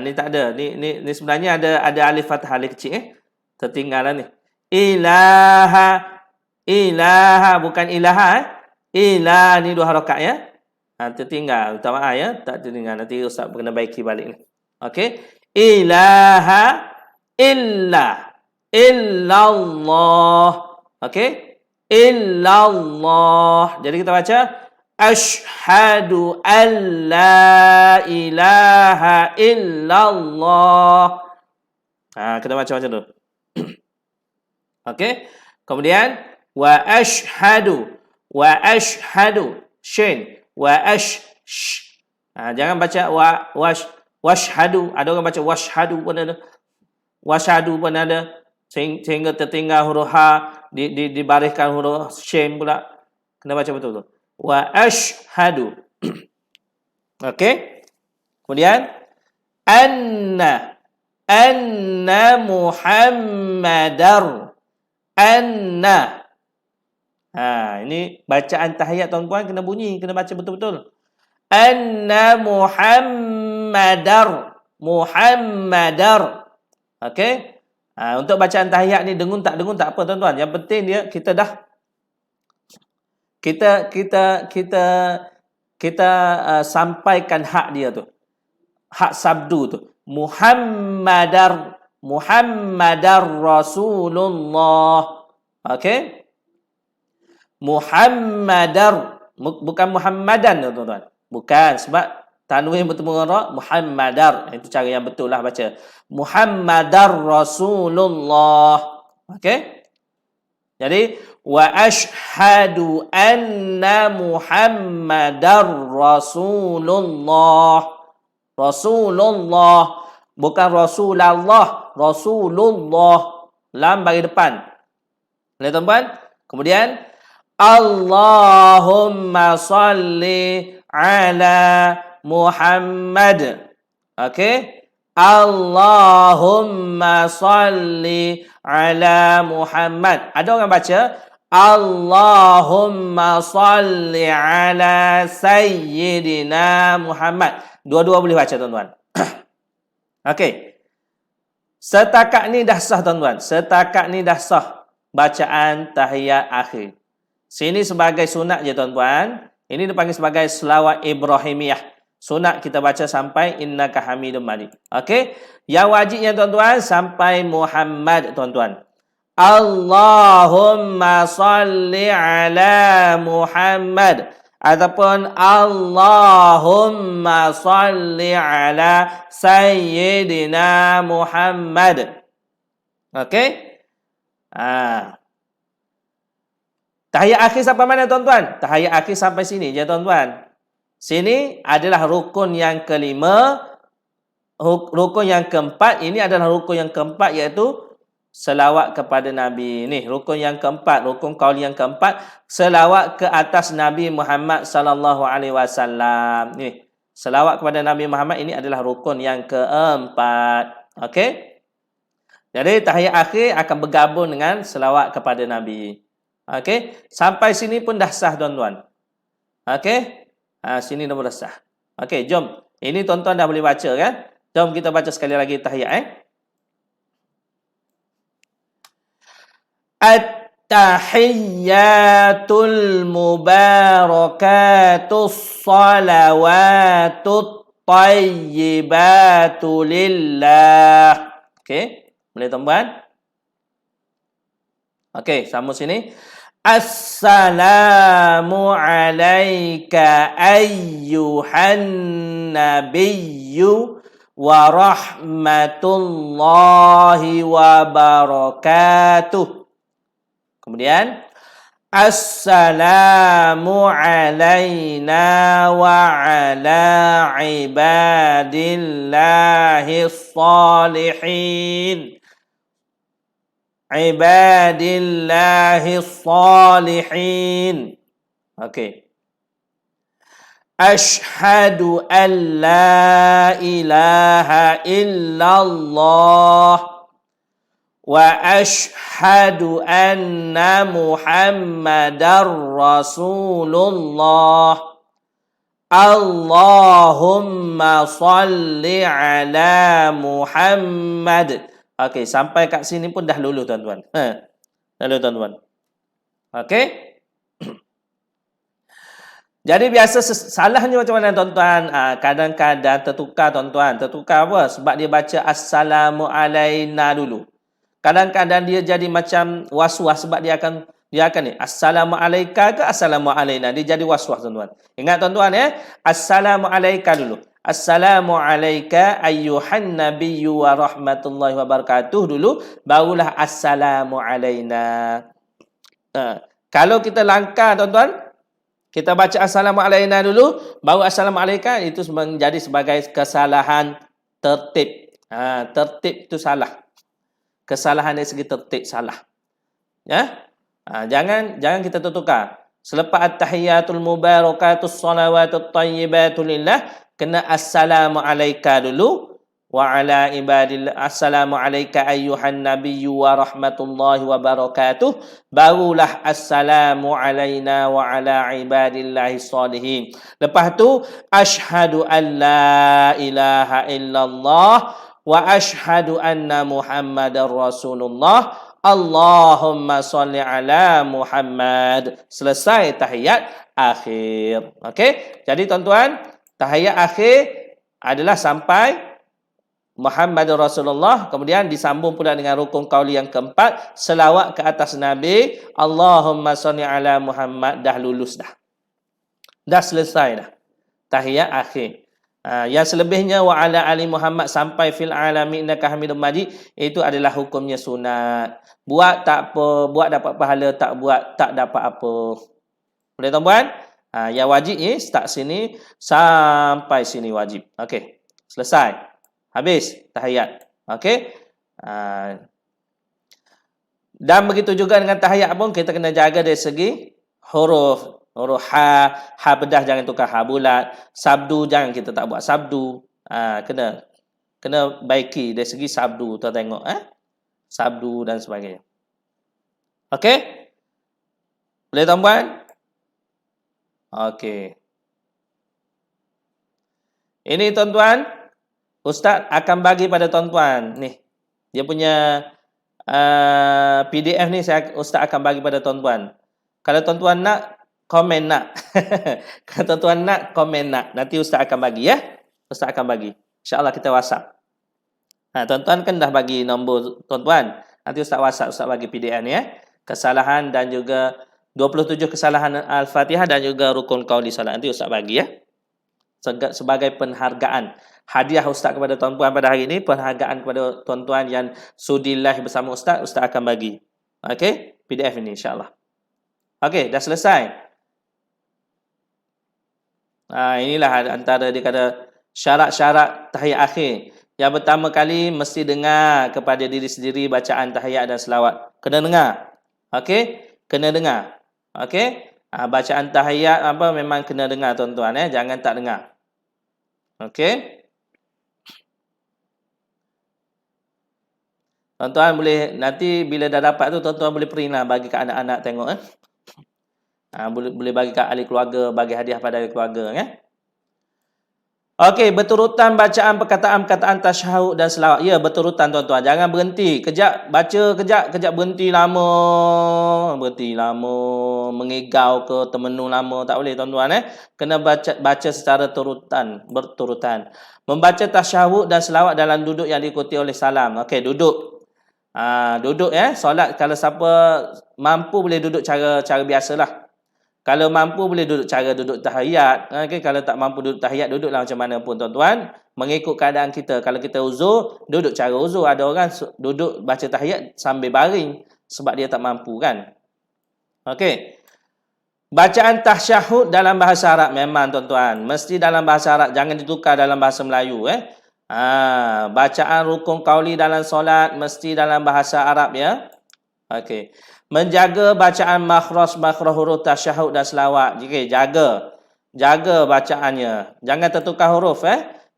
Ni tak ada. Ni sebenarnya ada alif fathah, alif kecil tertinggalan ni. Ilaha bukan ilaha. Ilah ni dua harakat ya. Tertinggal. Minta maaf ya. Tak tertinggal. Nanti ustaz kena baiki balik ni. Okey. Ilaha illallah. Okey. Illallah. Jadi kita baca asyhadu an la ilaha illallah. Kita baca macam tu. Okey. Kemudian wa ashhadu. Wa ashhadu. Shin. Wa jangan baca washhadu. Ada orang baca washhadu pun ada. Washhadu pun ada. Sehingga tertinggal huruf ha, dibariskan huruf shin pula. Kena baca betul tu. Wa ashhadu. Okey. Kemudian anna Muhammadar. Anna. Ini bacaan tahiyat tuan-tuan kena bunyi, kena baca betul-betul. Anna Muhammadar. Okey. Untuk bacaan tahiyat ni dengung tak apa tuan-tuan. Yang penting dia kita sampaikan hak dia tu. Hak sabdu tu. Muhammadar Rasulullah. Okey? Muhammadar, bukan Muhammadan tuan-tuan. Bukan, sebab tanwin bertemu dengan ra, Muhammadar. Itu cara yang betul lah baca. Muhammadar Rasulullah. Okey? Jadi wa ashhadu anna Muhammadar Rasulullah. Rasulullah, bukan Rasulullah, Rasulullah. Lam bagi depan. Lihat tuan-tuan. Kemudian Allahumma salli ala Muhammad. Okey? Allahumma salli ala Muhammad. Ada orang baca Allahumma salli ala Sayyidina Muhammad. Dua-dua boleh baca tuan-tuan. Okey. Setakat ni dah sah tuan-tuan. Setakat ni dah sah bacaan tahiyat akhir. Sini sebagai sunat je tuan-tuan. Ini dipanggil sebagai selawat Ibrahimiyah. Sunat kita baca sampai innaka hamidum majid. Okey. Yang wajibnya tuan-tuan sampai Muhammad tuan-tuan. Allahumma salli ala Muhammad. Ataupun Allahumma salli ala Sayyidina Muhammad. Okey. Tahiyat akhir sampai mana tuan-tuan? Tahiyat akhir sampai sini je tuan-tuan. Sini adalah rukun yang kelima. Rukun yang keempat, ini adalah rukun yang keempat, iaitu selawat kepada Nabi. Ni rukun yang keempat, rukun qauli yang keempat, selawat ke atas Nabi Muhammad sallallahu alaihi wasallam. Ni, selawat kepada Nabi Muhammad ini adalah rukun yang keempat. Okey? Jadi tahiyat akhir akan bergabung dengan selawat kepada Nabi. Okey? Sampai sini pun dah sah tuan-tuan. Okey? Sini dah sah. Okey, jom. Ini tuan-tuan dah boleh baca kan? Jom kita baca sekali lagi tahiyat At-tahiyyatul mubarakatus salawatut tayyibatu lillah. Okey, boleh tuan-tuan? Okey, sama sini. Assalamu alayka ayyuhan nabiyyu wa rahmatullahi wa barakatuh. Kemudian Assalamu alayna wa ala ibadillahis salihin. Ibadillahis salihin. Okey. Ashhadu an la ilaha illallah wa ashhadu anna Muhammadar Rasulullah. Allahumma salli ala Muhammad. Okey, sampai kat sini pun dah lulu tuan-tuan. Dah lulu tuan-tuan. Okey. Jadi biasa salahnya macam mana tuan-tuan? Kadang-kadang tertukar tuan-tuan. Tertukar apa? Sebab dia baca Assalamu alayna dulu. Kadang-kadang dia jadi macam was-was sebab dia akan ni Assalamu alayka ke Assalamu alayna. Dia jadi was-was tuan-tuan. Ingat tuan-tuan ya. Assalamu alayka dulu. Assalamu alayka ayyuhan nabiyyu wa rahmatullahi wa barakatuh dulu. Barulah Assalamu alayna. Kalau kita langkah tuan-tuan, kita baca Assalamualaikum dulu, baru Assalamualaikum, itu menjadi sebagai kesalahan tertib. Tertib itu salah. Kesalahan dari segi tertib salah. Ya? Jangan kita tukar. Selepas at-tahiyatul mubarakatus salawatut thayyibatu lillah, kena Assalamualaikum dulu. Wa ala ibadillah, assalamu alayka ayyuhan nabiyyu wa rahmatullahi wa barakatuh, barulah assalamu alayna wa ala ibadillahi salihin. Lepas tu asyhadu an la ilaha illallah wa asyhadu anna muhammadar rasulullah, Allahumma salli ala Muhammad. Selesai tahiyat akhir. Okey, jadi tuan-tuan, tahiyat akhir adalah sampai Muhammad Rasulullah, kemudian disambung pula dengan rukun qauli yang keempat, selawat ke atas Nabi, Allahumma shalli ala Muhammad, dah lulus dah. Dah selesai dah. Tahiyat akhir. Yang selebihnya wa ala ali Muhammad sampai fil alamin innaka Hamidum Majid, itu adalah hukumnya sunat. Buat tak apa, buat dapat pahala, tak buat tak dapat apa. Boleh tuan-puan? Yang wajib ni start sini sampai sini wajib. Okey. Selesai. Habis tahiyat. Okey. Dan begitu juga dengan tahiyat pun kita kena jaga dari segi huruf. Huruf ha bedah jangan tukar ha bulat. Sabdu jangan kita tak buat sabdu. Kena baiki dari segi sabdu. Tuan tengok sabdu dan sebagainya. Okey? Boleh tuan-puan? Okey. Ini tuan-tuan, Ustaz akan bagi pada tuan-tuan ni. Dia punya PDF ni Ustaz akan bagi pada tuan-tuan. Kalau tuan-tuan nak, komen nak. Kalau tuan-tuan nak, komen nak. Nanti Ustaz akan bagi ya. Ustaz akan bagi. InsyaAllah kita WhatsApp. Tuan-tuan kan dah bagi nombor tuan-tuan. Nanti Ustaz WhatsApp, Ustaz bagi PDF ni ya. Kesalahan dan juga 27 kesalahan Al-Fatihah dan juga rukun qauli salat. Nanti Ustaz bagi ya. Sebagai penghargaan. Hadiah Ustaz kepada tuan-tuan pada hari ini, penghargaan kepada tuan-tuan yang sudi live bersama Ustaz, Ustaz akan bagi. Okey, PDF ini insya-Allah. Okey, dah selesai. Inilah antara dia kata syarat-syarat tahiyat akhir. Yang pertama kali mesti dengar kepada diri sendiri bacaan tahiyat dan selawat. Kena dengar. Okey, kena dengar. Okey? Bacaan tahiyat memang kena dengar tuan-tuan jangan tak dengar. Okey? Tuan-tuan boleh nanti bila dah dapat tu tuan-tuan boleh print lah bagi kat anak-anak tengok boleh bagi kat ahli keluarga, bagi hadiah pada ahli keluarga Okey, berturutan bacaan perkataan-perkataan tasyahud dan selawat. Ya, berturutan tuan-tuan. Jangan berhenti. Kejap baca, kejap berhenti lama. Berhenti lama, mengigau ke termenung lama, tak boleh tuan-tuan Kena baca secara berturutan. Membaca tasyahud dan selawat dalam duduk yang diikuti oleh salam. Okey, duduk. Duduk solat kalau siapa mampu boleh duduk cara biasalah. Kalau mampu boleh duduk cara duduk tahiyat. Kalau tak mampu duduk tahiyat, duduklah macam mana pun tuan-tuan. Mengikut keadaan kita. Kalau kita uzur, duduk cara uzur. Ada orang duduk baca tahiyat sambil baring. Sebab dia tak mampu kan. Okey. Bacaan tasyahud dalam bahasa Arab memang tuan-tuan. Mesti dalam bahasa Arab. Jangan ditukar dalam bahasa Melayu. Bacaan rukun qauli dalam solat mesti dalam bahasa Arab ya. Okey. Menjaga bacaan makhraj huruf tasyahud dan selawat. Okey, jaga bacaannya. Jangan tertukar huruf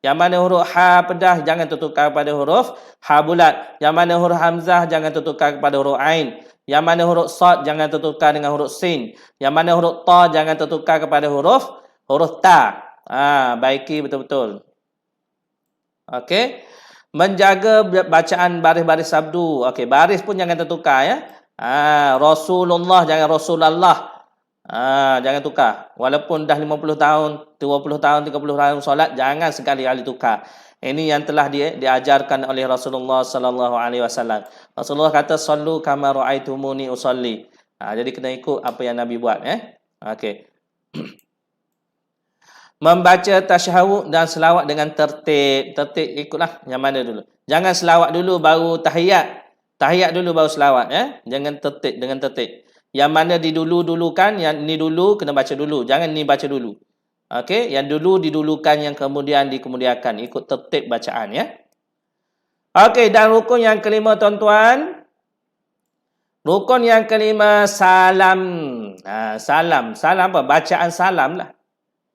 Yang mana huruf ha pedah jangan tertukar pada huruf ha bulat. Yang mana huruf hamzah jangan tertukar kepada huruf ain. Yang mana huruf sad jangan tertukar dengan huruf sin. Yang mana huruf ta jangan tertukar kepada huruf ta. Baiki betul-betul. Okey. Menjaga bacaan baris-baris sabdu. Okey, baris pun jangan tertukar Rasulullah jangan Rasulullah. Jangan tukar. Walaupun dah 50 tahun, 20 tahun, 30 tahun solat, jangan sekali-kali tukar. Ini yang telah diajarkan oleh Rasulullah sallallahu alaihi wasallam. Rasulullah kata sallu kama raaitumuni usalli. Jadi kena ikut apa yang Nabi buat Okey. Membaca tasyahud dan selawat dengan tertib. Tertib ikutlah yang mana dulu. Jangan selawat dulu baru tahiyat. Tahiyat dulu baru selawat Jangan tertib dengan tertib. Yang mana didulu-dulukan, yang ni dulu kena baca dulu. Jangan ni baca dulu. Okey, yang dulu didulukan, yang kemudian dikemudiakan. Ikut tertib bacaan ya. Okey, dan rukun yang kelima tuan-tuan. Rukun yang kelima salam. Salam. Salam apa? Bacaan salam lah.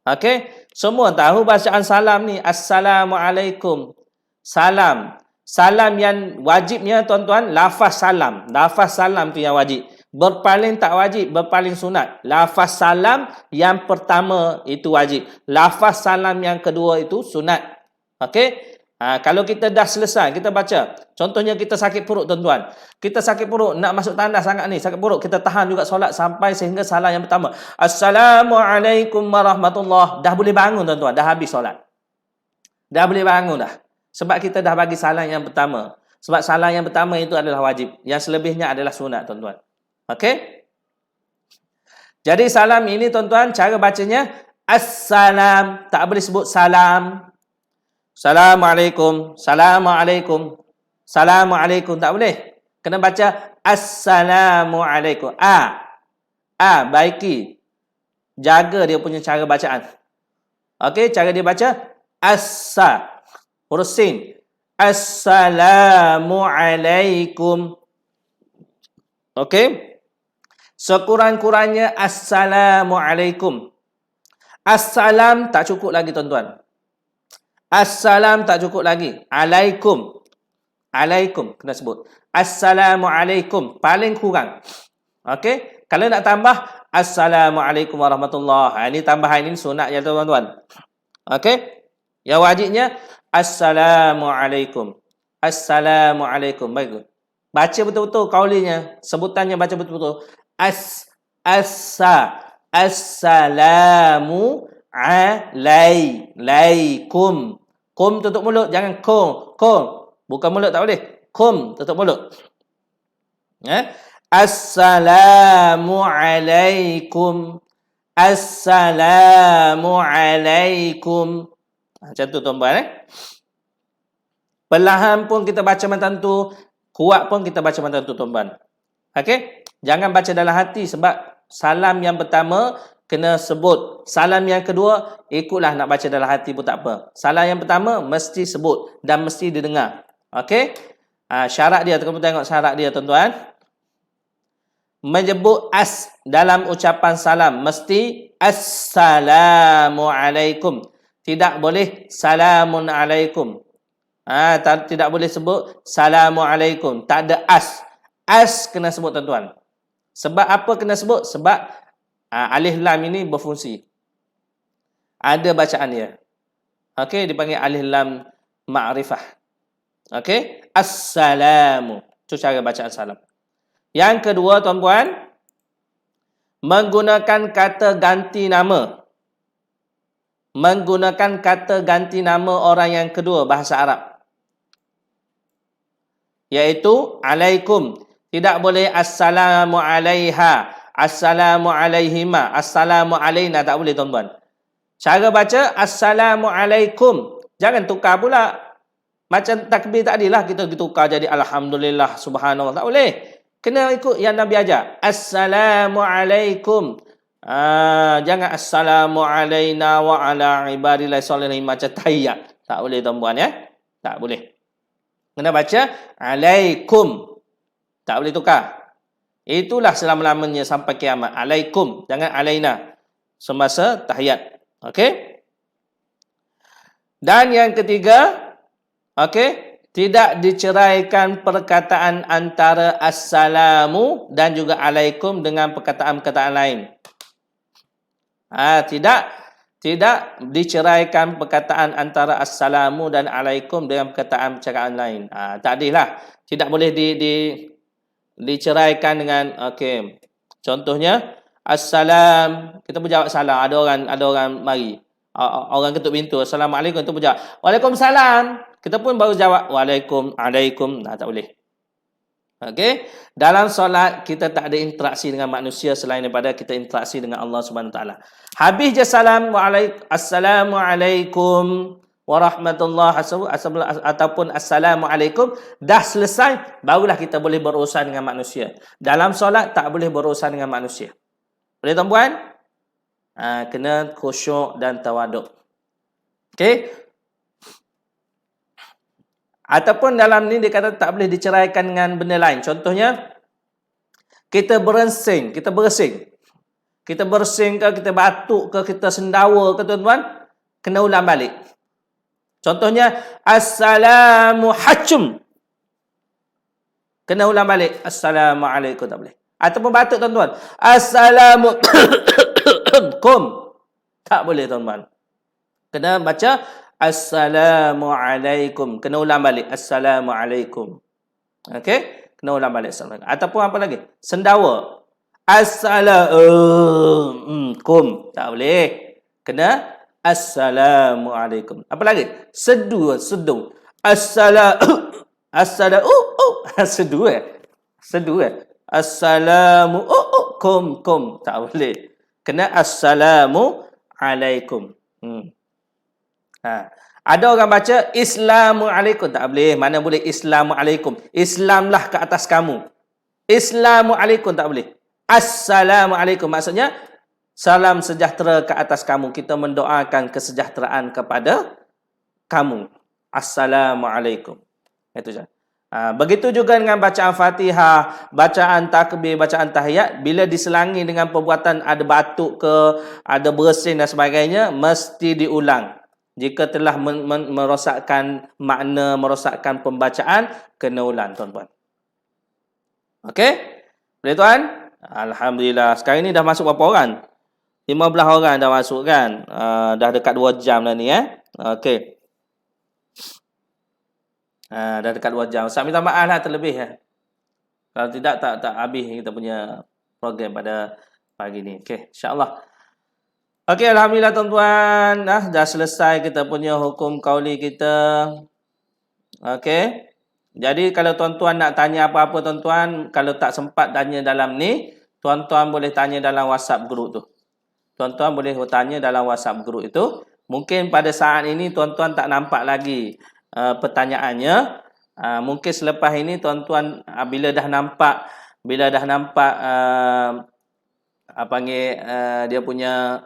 Okey, semua tahu bacaan salam ni. Assalamualaikum. Salam. Salam yang wajibnya tuan-tuan, lafaz salam. Lafaz salam tu yang wajib. Berpaling tak wajib, berpaling sunat. Lafaz salam yang pertama itu wajib. Lafaz salam yang kedua itu sunat. Okey? Kalau kita dah selesai, kita baca. Contohnya kita sakit perut tuan-tuan. Kita sakit perut, nak masuk tandas sangat ni, sakit perut. Kita tahan juga solat sampai sehingga salam yang pertama. Assalamualaikum warahmatullahi. Dah boleh bangun tuan-tuan, dah habis solat. Dah boleh bangun dah. Sebab kita dah bagi salam yang pertama. Sebab salam yang pertama itu adalah wajib. Yang selebihnya adalah sunat tuan-tuan. Okey? Jadi salam ini tuan-tuan, cara bacanya assalam. Tak boleh sebut salam. Assalamualaikum. Assalamualaikum. Assalamualaikum. Tak boleh. Kena baca assalamualaikum. Baiki. Jaga dia punya cara bacaan. Okey, cara dia baca huruf sin. Assalamualaikum. Okey? Sekurang-kurangnya assalamualaikum. Assalam tak cukup lagi tuan-tuan. Assalam tak cukup lagi. Alaikum. Alaikum kena sebut. Assalamualaikum paling kurang. Okey? Kalau nak tambah assalamualaikum warahmatullahi. Ini tambahan ini sunat ya tuan-tuan. Okey? Yang wajibnya assalamualaikum. Assalamualaikum. Baik. Baca betul-betul kaulinya, sebutannya baca betul-betul. Assalamu alaikum. Kum tutup mulut, jangan kum. Bukan mulut tak boleh. Kum tutup mulut. Assalamu alaikum. Assalamu alaikum. Macam tu tuan-tuan. Perlahan pun kita baca macam tu, kuat pun kita baca macam tu tuan-tuan. Okey? Jangan baca dalam hati sebab salam yang pertama kena sebut. Salam yang kedua ikutlah nak baca dalam hati pun tak apa. Salam yang pertama mesti sebut dan mesti didengar. Okey? Syarat dia, kamu tengok syarat dia tuan-tuan. Menyebut dalam ucapan salam mesti assalamualaikum. Tidak boleh salamun alaikum. Tidak boleh sebut salamualaikum. Tak ada kena sebut tuan-tuan. Sebab apa kena sebut? Sebab alif lam ini berfungsi. Ada bacaan dia. Okey, dipanggil alif lam ma'rifah. Okey, assalamu. Itu cara bacaan salam. Yang kedua tuan-tuan, menggunakan kata ganti nama. Menggunakan kata ganti nama orang yang kedua bahasa Arab. Iaitu alaikum. Tidak boleh assalamu alaiha, assalamu alaihima, assalamu alaina. Tak boleh tuan-tuan. Cara baca assalamu alaikum. Jangan tukar pula. Macam takbir tadilah kita tukar jadi alhamdulillah, subhanallah. Tak boleh. Kena ikut yang Nabi ajar. Assalamu alaikum. Jangan assalamu alaina wa ala ibadillahi sholihin macam tahiyyat. Tak boleh tuan-tuan ya. Tak boleh. Kena baca alaikum. Tak boleh tukar. Itulah selama-lamanya sampai kiamat. Alaikum. Jangan alaina. Semasa tahiyat. Okey? Dan yang ketiga, okey, tidak diceraikan perkataan antara assalamu dan juga alaikum dengan perkataan-perkataan lain. Tidak diceraikan perkataan antara assalamu dan alaikum dengan perkataan lain. Tak adillah. Tidak boleh diceraikan dengan okey. Contohnya assalam, kita pun jawab salam. Ada orang mari. Orang ketuk pintu, assalamualaikum, kita pun jawab waalaikumsalam. Kita pun baru jawab alaikum. Tak boleh. Okey. Dalam solat kita tak ada interaksi dengan manusia selain daripada kita interaksi dengan Allah Subhanahu Wa Taala. Habis je salam assalamualaikum. warahmatullahi ataupun assalamualaikum, dah selesai, barulah kita boleh berurusan dengan manusia. Dalam solat tak boleh berurusan dengan manusia. Boleh tuan-puan? Kena khusyuk dan tawaduk. Okey? Ataupun dalam ni dia kata tak boleh diceraikan dengan benda lain. Contohnya, kita bersing ke, kita batuk ke, kita sendawa ke tuan-tuan, kena ulang balik. Contohnya, assalamu hacum. Kena ulang balik. Assalamualaikum tak boleh. Ataupun batuk tuan-tuan. Assalamu kum. Tak boleh tuan-tuan. Kena baca Assalamualaikum. Kena ulang balik. Assalamualaikum. Okey? Kena ulang balik. Ataupun apa lagi? Sendawa. Assalamualaikum. Tak boleh. Kena Assalamualaikum. Apa lagi? Sedu. Sedu. Assalamualaikum. Tak boleh. Kena Assalamualaikum. Ada orang baca Islamualaikum. Tak boleh. Mana boleh Islamualaikum? Islamlah ke atas kamu. Islamualaikum tak boleh. Assalamualaikum maksudnya salam sejahtera ke atas kamu. Kita mendoakan kesejahteraan kepada kamu. Assalamualaikum. Itu saja. Begitu juga dengan bacaan Fatihah, bacaan takbir, bacaan tahiyat, bila diselangi dengan perbuatan ada batuk ke, ada bersin dan sebagainya, mesti diulang. Jika telah merosakkan makna, merosakkan pembacaan, kena ulang tuan-tuan. Okey? Boleh tuan? Alhamdulillah. Sekarang ni dah masuk berapa orang? 15 orang dah masuk kan? Dah dekat 2 jam dah ni Okey. Dah dekat 2 jam. Ustaz minta maaf lah terlebih Kalau tidak tak habis kita punya program pada pagi ni. Okey, insya-Allah. Okey, alhamdulillah tuan-tuan, dah selesai kita punya hukum qauli kita. Okey. Jadi kalau tuan-tuan nak tanya apa-apa tuan-tuan, kalau tak sempat tanya dalam ni, tuan-tuan boleh tanya dalam WhatsApp group tu. Tuan-tuan boleh bertanya dalam WhatsApp group itu. Mungkin pada saat ini tuan-tuan tak nampak lagi pertanyaannya. Mungkin selepas ini tuan-tuan bila dah nampak dia punya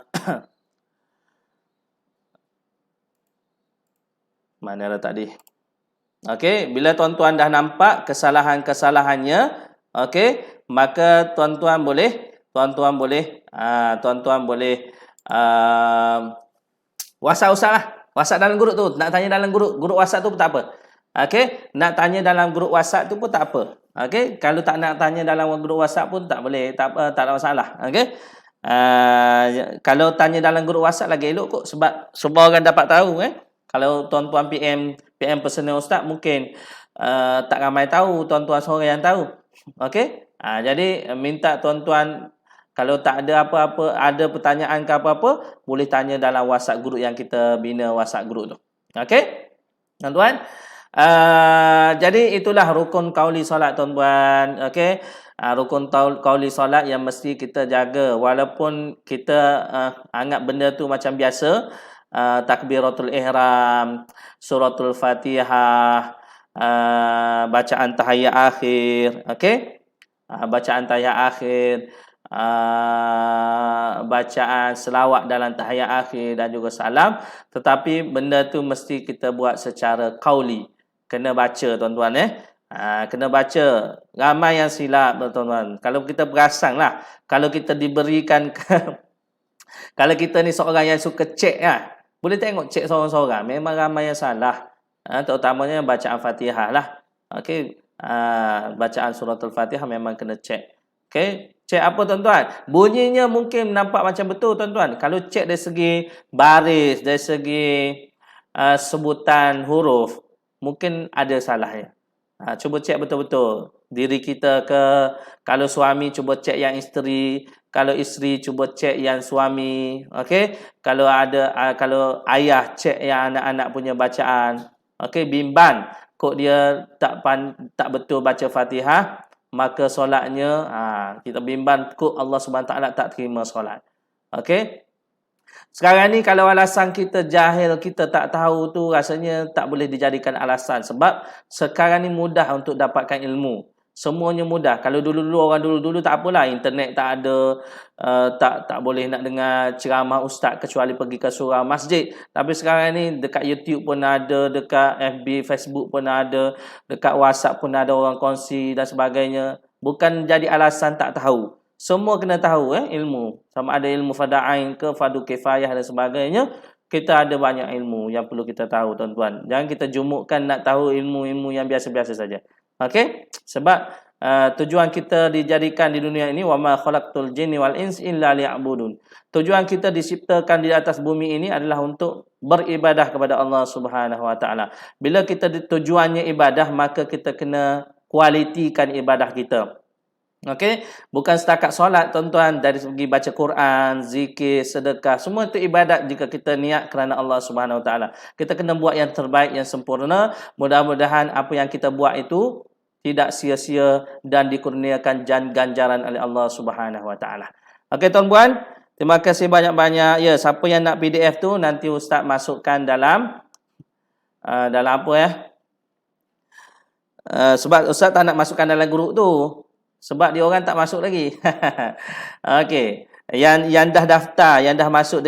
mana dah tadi. Okey, bila tuan-tuan dah nampak kesalahan-kesalahannya, okey, maka tuan-tuan boleh WhatsApp Ustaz lah. WhatsApp dalam grup tu. Nak tanya dalam grup WhatsApp tu pun tak apa. Okey, nak tanya dalam grup WhatsApp tu pun tak apa. Okey, kalau tak nak tanya dalam grup WhatsApp pun tak boleh, tak ada masalah. Okey. Kalau tanya dalam grup WhatsApp lagi elok kot, sebab semua orang dapat tahu Kalau tuan-tuan PM personal Ustaz mungkin tak ramai tahu, tuan-tuan seorang yang tahu. Okey? Jadi minta tuan-tuan kalau tak ada apa-apa, ada pertanyaan ke apa-apa, boleh tanya dalam WhatsApp group yang kita bina WhatsApp group tu. Okey? Tuan-tuan, jadi itulah rukun qauli solat tuan-tuan. Okey? Rukun qauli solat yang mesti kita jaga walaupun kita anggap benda tu macam biasa. Takbiratul ihram, suratul Fatihah, bacaan tahiyat akhir, okey? Bacaan tahiyat akhir, bacaan selawat dalam tahiyat akhir dan juga salam, tetapi benda tu mesti kita buat secara qauli. Kena baca tuan-tuan kena baca. Ramai yang silap tuan-tuan. Kalau kita perasanlah, kalau kita diberikan kalau kita ni seorang yang suka cek boleh tengok cek seorang-seorang. Memang ramai yang salah. Terutamanya bacaan Fatihah lah. Okey. Bacaan suratul Fatihah memang kena cek. Okey. Cek apa tuan-tuan? Bunyinya mungkin nampak macam betul tuan-tuan. Kalau cek dari segi baris, dari segi sebutan huruf, mungkin ada salahnya. Cuba cek betul-betul. Diri kita ke, kalau suami cuba cek yang isteri, kalau isteri cuba cek yang suami, okey? Kalau ayah cek yang anak-anak punya bacaan. Okey, bimbang kok dia tak betul baca Fatihah, maka solatnya kita bimbang kok Allah Subhanahu taala tak terima solat. Okey? Sekarang ni kalau alasan kita jahil, kita tak tahu tu rasanya tak boleh dijadikan alasan. Sebab sekarang ni mudah untuk dapatkan ilmu. Semuanya mudah. Kalau dulu-dulu orang dulu-dulu tak apalah, internet tak ada, tak boleh nak dengar ceramah ustaz kecuali pergi ke surau masjid. Tapi sekarang ni dekat YouTube pun ada, dekat FB, Facebook pun ada, dekat WhatsApp pun ada orang kongsi dan sebagainya. Bukan jadi alasan tak tahu. Semua kena tahu ilmu. Sama ada ilmu farda'ain ke fardu kifayah dan sebagainya. Kita ada banyak ilmu yang perlu kita tahu tuan-tuan. Jangan kita jumukkan nak tahu ilmu-ilmu yang biasa-biasa saja. Okey? Sebab tujuan kita dijadikan di dunia ini wa ma khalaqtul jinni wal ins illa liya'budun. Tujuan kita diciptakan di atas bumi ini adalah untuk beribadah kepada Allah Subhanahu wa taala. Bila kita tujuannya ibadah, maka kita kena kualitikan ibadah kita. Okey, bukan setakat solat tuan-tuan, dari segi baca Quran, zikir, sedekah, semua itu ibadat jika kita niat kerana Allah Subhanahu Wa Taala. Kita kena buat yang terbaik, yang sempurna. Mudah-mudahan apa yang kita buat itu tidak sia-sia dan dikurniakan ganjaran oleh Allah Subhanahu Wa Taala. Okey tuan-puan, terima kasih banyak-banyak. Ya, siapa yang nak PDF tu nanti ustaz masukkan dalam apa ya? Sebab ustaz tak nak masukkan dalam grup tu. Sebab dia orang tak masuk lagi. Okey. Yang dah daftar, yang dah masuk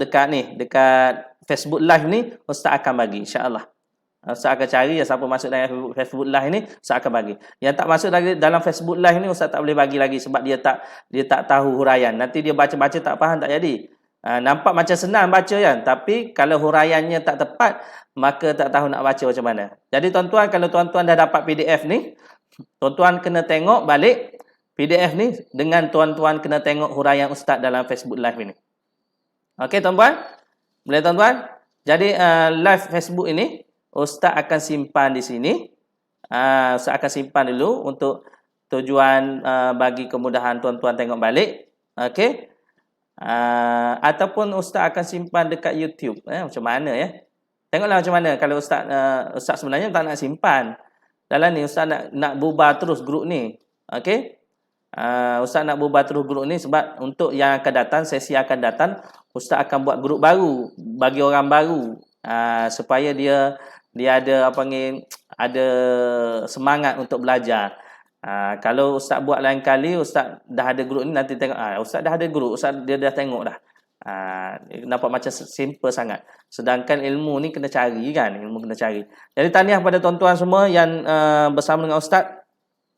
dekat ni, dekat Facebook Live ni, ustaz akan bagi insya-Allah. Ustaz akan cari siapa masuk dalam Facebook Live ni, ustaz akan bagi. Yang tak masuk dalam Facebook Live ni, ustaz tak boleh bagi lagi sebab dia tak tahu huraian. Nanti dia baca-baca tak faham, tak jadi. Nampak macam senang baca kan, tapi kalau huraiannya tak tepat, maka tak tahu nak baca macam mana. Jadi tuan-tuan, kalau tuan-tuan dah dapat PDF ni, tuan-tuan kena tengok balik PDF ni dengan tuan-tuan kena tengok huraian ustaz dalam Facebook Live ini. Okey tuan-tuan? Boleh tuan-tuan? Jadi live Facebook ini ustaz akan simpan di sini. Ustaz akan simpan dulu untuk tujuan bagi kemudahan tuan-tuan tengok balik. Okey? Ataupun ustaz akan simpan dekat YouTube. Macam mana ya? Tengoklah macam mana kalau ustaz sebenarnya tak nak simpan. Dalam ni ustaz nak bubar terus grup ni. Okey? Ustaz nak bubar terus grup ni sebab untuk yang akan datang, sesi akan datang, ustaz akan buat grup baru bagi orang baru. Supaya dia ada ada semangat untuk belajar. Kalau ustaz buat lain kali, ustaz dah ada grup ni, nanti tengok ustaz dah ada grup, ustaz dia dah tengok dah. Nampak macam simple sangat. Sedangkan ilmu ni kena cari kan, ilmu kena cari. Jadi tahniah pada tuan-tuan semua yang bersama dengan ustaz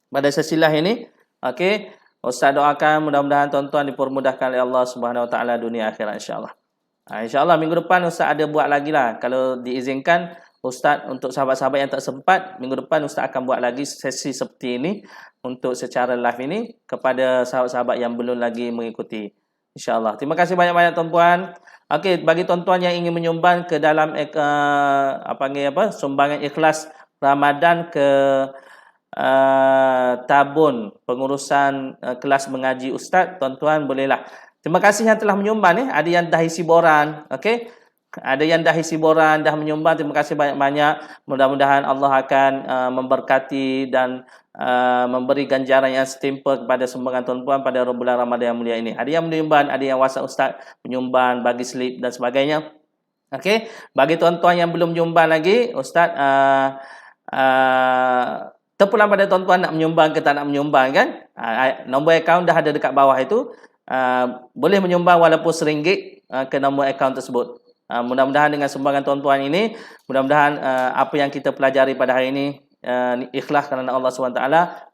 pada sesi live ini. Okey, ustaz doakan mudah-mudahan tuan-tuan dipermudahkan oleh Allah Subhanahu Wa Taala dunia akhirat insya-Allah. Insya-Allah minggu depan ustaz ada buat lagi lah. Kalau diizinkan ustaz, untuk sahabat-sahabat yang tak sempat, minggu depan ustaz akan buat lagi sesi seperti ini untuk secara live ini kepada sahabat-sahabat yang belum lagi mengikuti. InsyaAllah. Terima kasih banyak-banyak tuan-tuan. Okey, bagi tuan-tuan yang ingin menyumbang ke dalam sumbangan ikhlas Ramadan ke tabun pengurusan kelas mengaji ustaz, tuan-tuan bolehlah. Terima kasih yang telah menyumbang Ada yang dah isi boran, okey? Ada yang dah isi boran, dah menyumbang. Terima kasih banyak-banyak. Mudah-mudahan Allah akan memberkati dan memberi ganjaran yang setimpal kepada sumbangan tuan-tuan pada bulan Ramadan yang mulia ini. Ada yang menyumbang, ada yang WhatsApp ustaz menyumbang, bagi slip dan sebagainya. Okey, bagi tuan-tuan yang belum menyumbang lagi, ustaz terpulang pada tuan-tuan nak menyumbang ke tak nak menyumbang kan. Nombor akaun dah ada dekat bawah itu. Boleh menyumbang walaupun RM1 ke nombor akaun tersebut. Mudah-mudahan dengan sumbangan tuan-tuan ini, mudah-mudahan apa yang kita pelajari pada hari ini ikhlas kerana Allah SWT,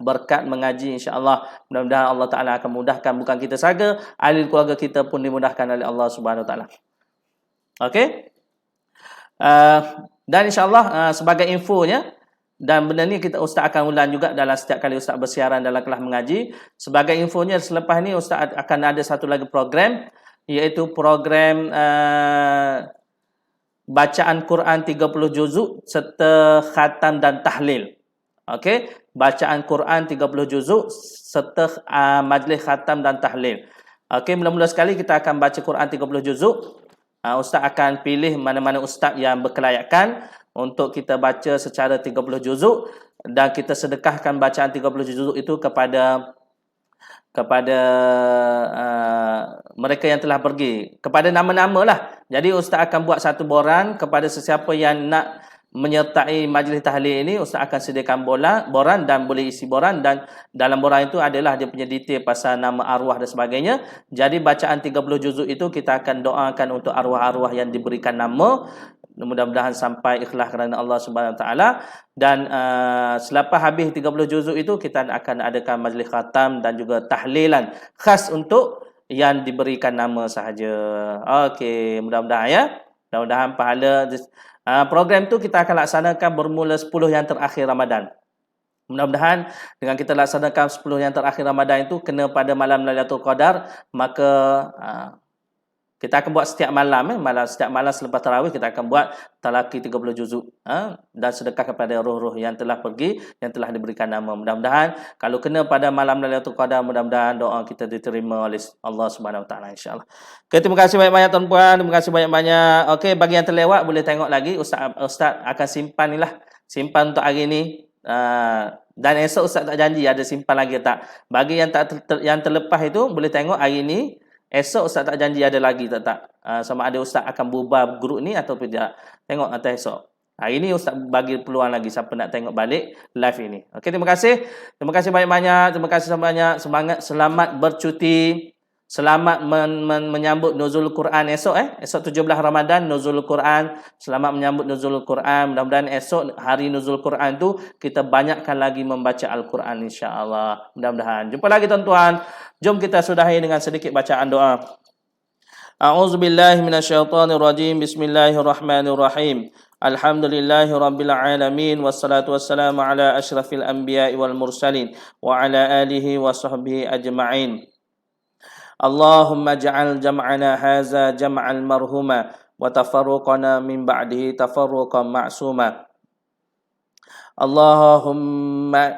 berkat mengaji insya-Allah, mudah-mudahan Allah Taala akan mudahkan, bukan kita saja, ahli keluarga kita pun dimudahkan oleh Allah Subhanahu Taala. Okey? Dan insya-Allah sebagai infonya, dan benda ni ustaz akan ulang juga dalam setiap kali ustaz bersiaran dalam kelas mengaji. Sebagai infonya, selepas ni ustaz akan ada satu lagi program, iaitu program bacaan Quran 30 juzuk serta khatam dan tahlil. Okey, bacaan Quran 30 juzuk serta majlis khatam dan tahlil. Okey, mula-mula sekali kita akan baca Quran 30 juzuk. Ustaz akan pilih mana-mana ustaz yang berkelayakan untuk kita baca secara 30 juzuk, dan kita sedekahkan bacaan 30 juzuk itu kepada kepada mereka yang telah pergi, kepada nama-nama lah. Jadi Ustaz akan buat satu boran kepada sesiapa yang nak menyertai majlis tahlil ini. Ustaz akan sediakan boran dan boleh isi boran, dan dalam boran itu adalah dia punya detail pasal nama arwah dan sebagainya. Jadi bacaan 30 juzuk itu kita akan doakan untuk arwah-arwah yang diberikan nama. Mudah-mudahan sampai ikhlas kerana Allah Subhanahu Wa Taala. Dan selepas habis 30 juzuk itu kita akan adakan majlis khatam dan juga tahlilan khas untuk yang diberikan nama sahaja. Okey, mudah-mudahan ya. Mudah-mudahan pahala program tu kita akan laksanakan bermula 10 yang terakhir Ramadan. Mudah-mudahan dengan kita laksanakan 10 yang terakhir Ramadan itu kena pada malam Lailatul Qadar, maka kita akan buat setiap malam, setiap malam selepas tarawih kita akan buat talaqi 30 juzuk dan sedekah kepada roh-roh yang telah pergi, yang telah diberikan nama. Mudah-mudahan kalau kena pada malam Lailatul Qadar, mudah-mudahan doa kita diterima oleh Allah Subhanahu Wa Taala, insya-Allah. Okay, terima kasih banyak-banyak tuan-puan, terima kasih banyak-banyak. Okey, bagi yang terlewat boleh tengok lagi, Ustaz akan simpan simpan untuk hari ni. Dan esok Ustaz tak janji ada simpan lagi tak. Bagi yang yang terlepas itu boleh tengok hari ni. Esok Ustaz tak janji ada lagi tak. Sama ada Ustaz akan bubar grup ni atau tidak. Tengok atas esok. Hari ni Ustaz bagi peluang lagi siapa nak tengok balik live ini. Okey, terima kasih. Terima kasih banyak-banyak. Terima kasih banyak. Semangat, selamat bercuti. Selamat menyambut nuzul Quran esok Esok 17 Ramadan nuzul Quran. Selamat menyambut nuzul Quran. Mudah-mudahan esok hari nuzul Quran tu kita banyakkan lagi membaca Al-Quran, insya-Allah. Mudah-mudahan. Jumpa lagi tuan-tuan. Jom kita sudahi dengan sedikit bacaan doa. A'udzubillahi minasyaitonirrajim. Bismillahirrahmanirrahim. Alhamdulillahirabbil alamin, wassalatu wassalamu ala asyrafil anbiya'i wal mursalin wa ala alihi wa sahbihi ajma'in. Allahumma ja'al jam'ana haza jam'al marhuma wa tafarruqana min ba'dihi tafarruqan ma'suma. Allahumma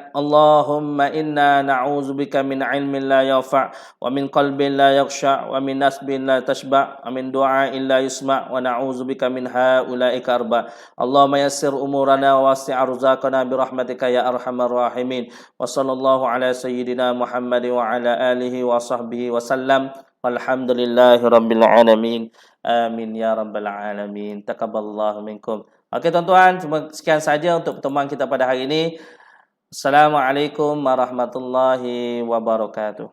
inna na'udzubika min ilmin la yanfa' wa min qalbin la yakhsha' wa min nasbin la tashba' wa min du'a'in la yusma' wa na'udzubika min haula'ika arba'. Allahumma yassir umurana wa wasi' arzaqana bi rahmatika ya arhamar rahimin. Wa sallallahu ala sayyidina Muhammad wa ala alihi wa sahbihi wa sallam. Walhamdulillahi rabbil alamin. Amin ya rabbal alamin. Taqabbalallahu minkum. Okey tuan-tuan, sekian saja untuk pertemuan kita pada hari ini. Assalamualaikum warahmatullahi wabarakatuh.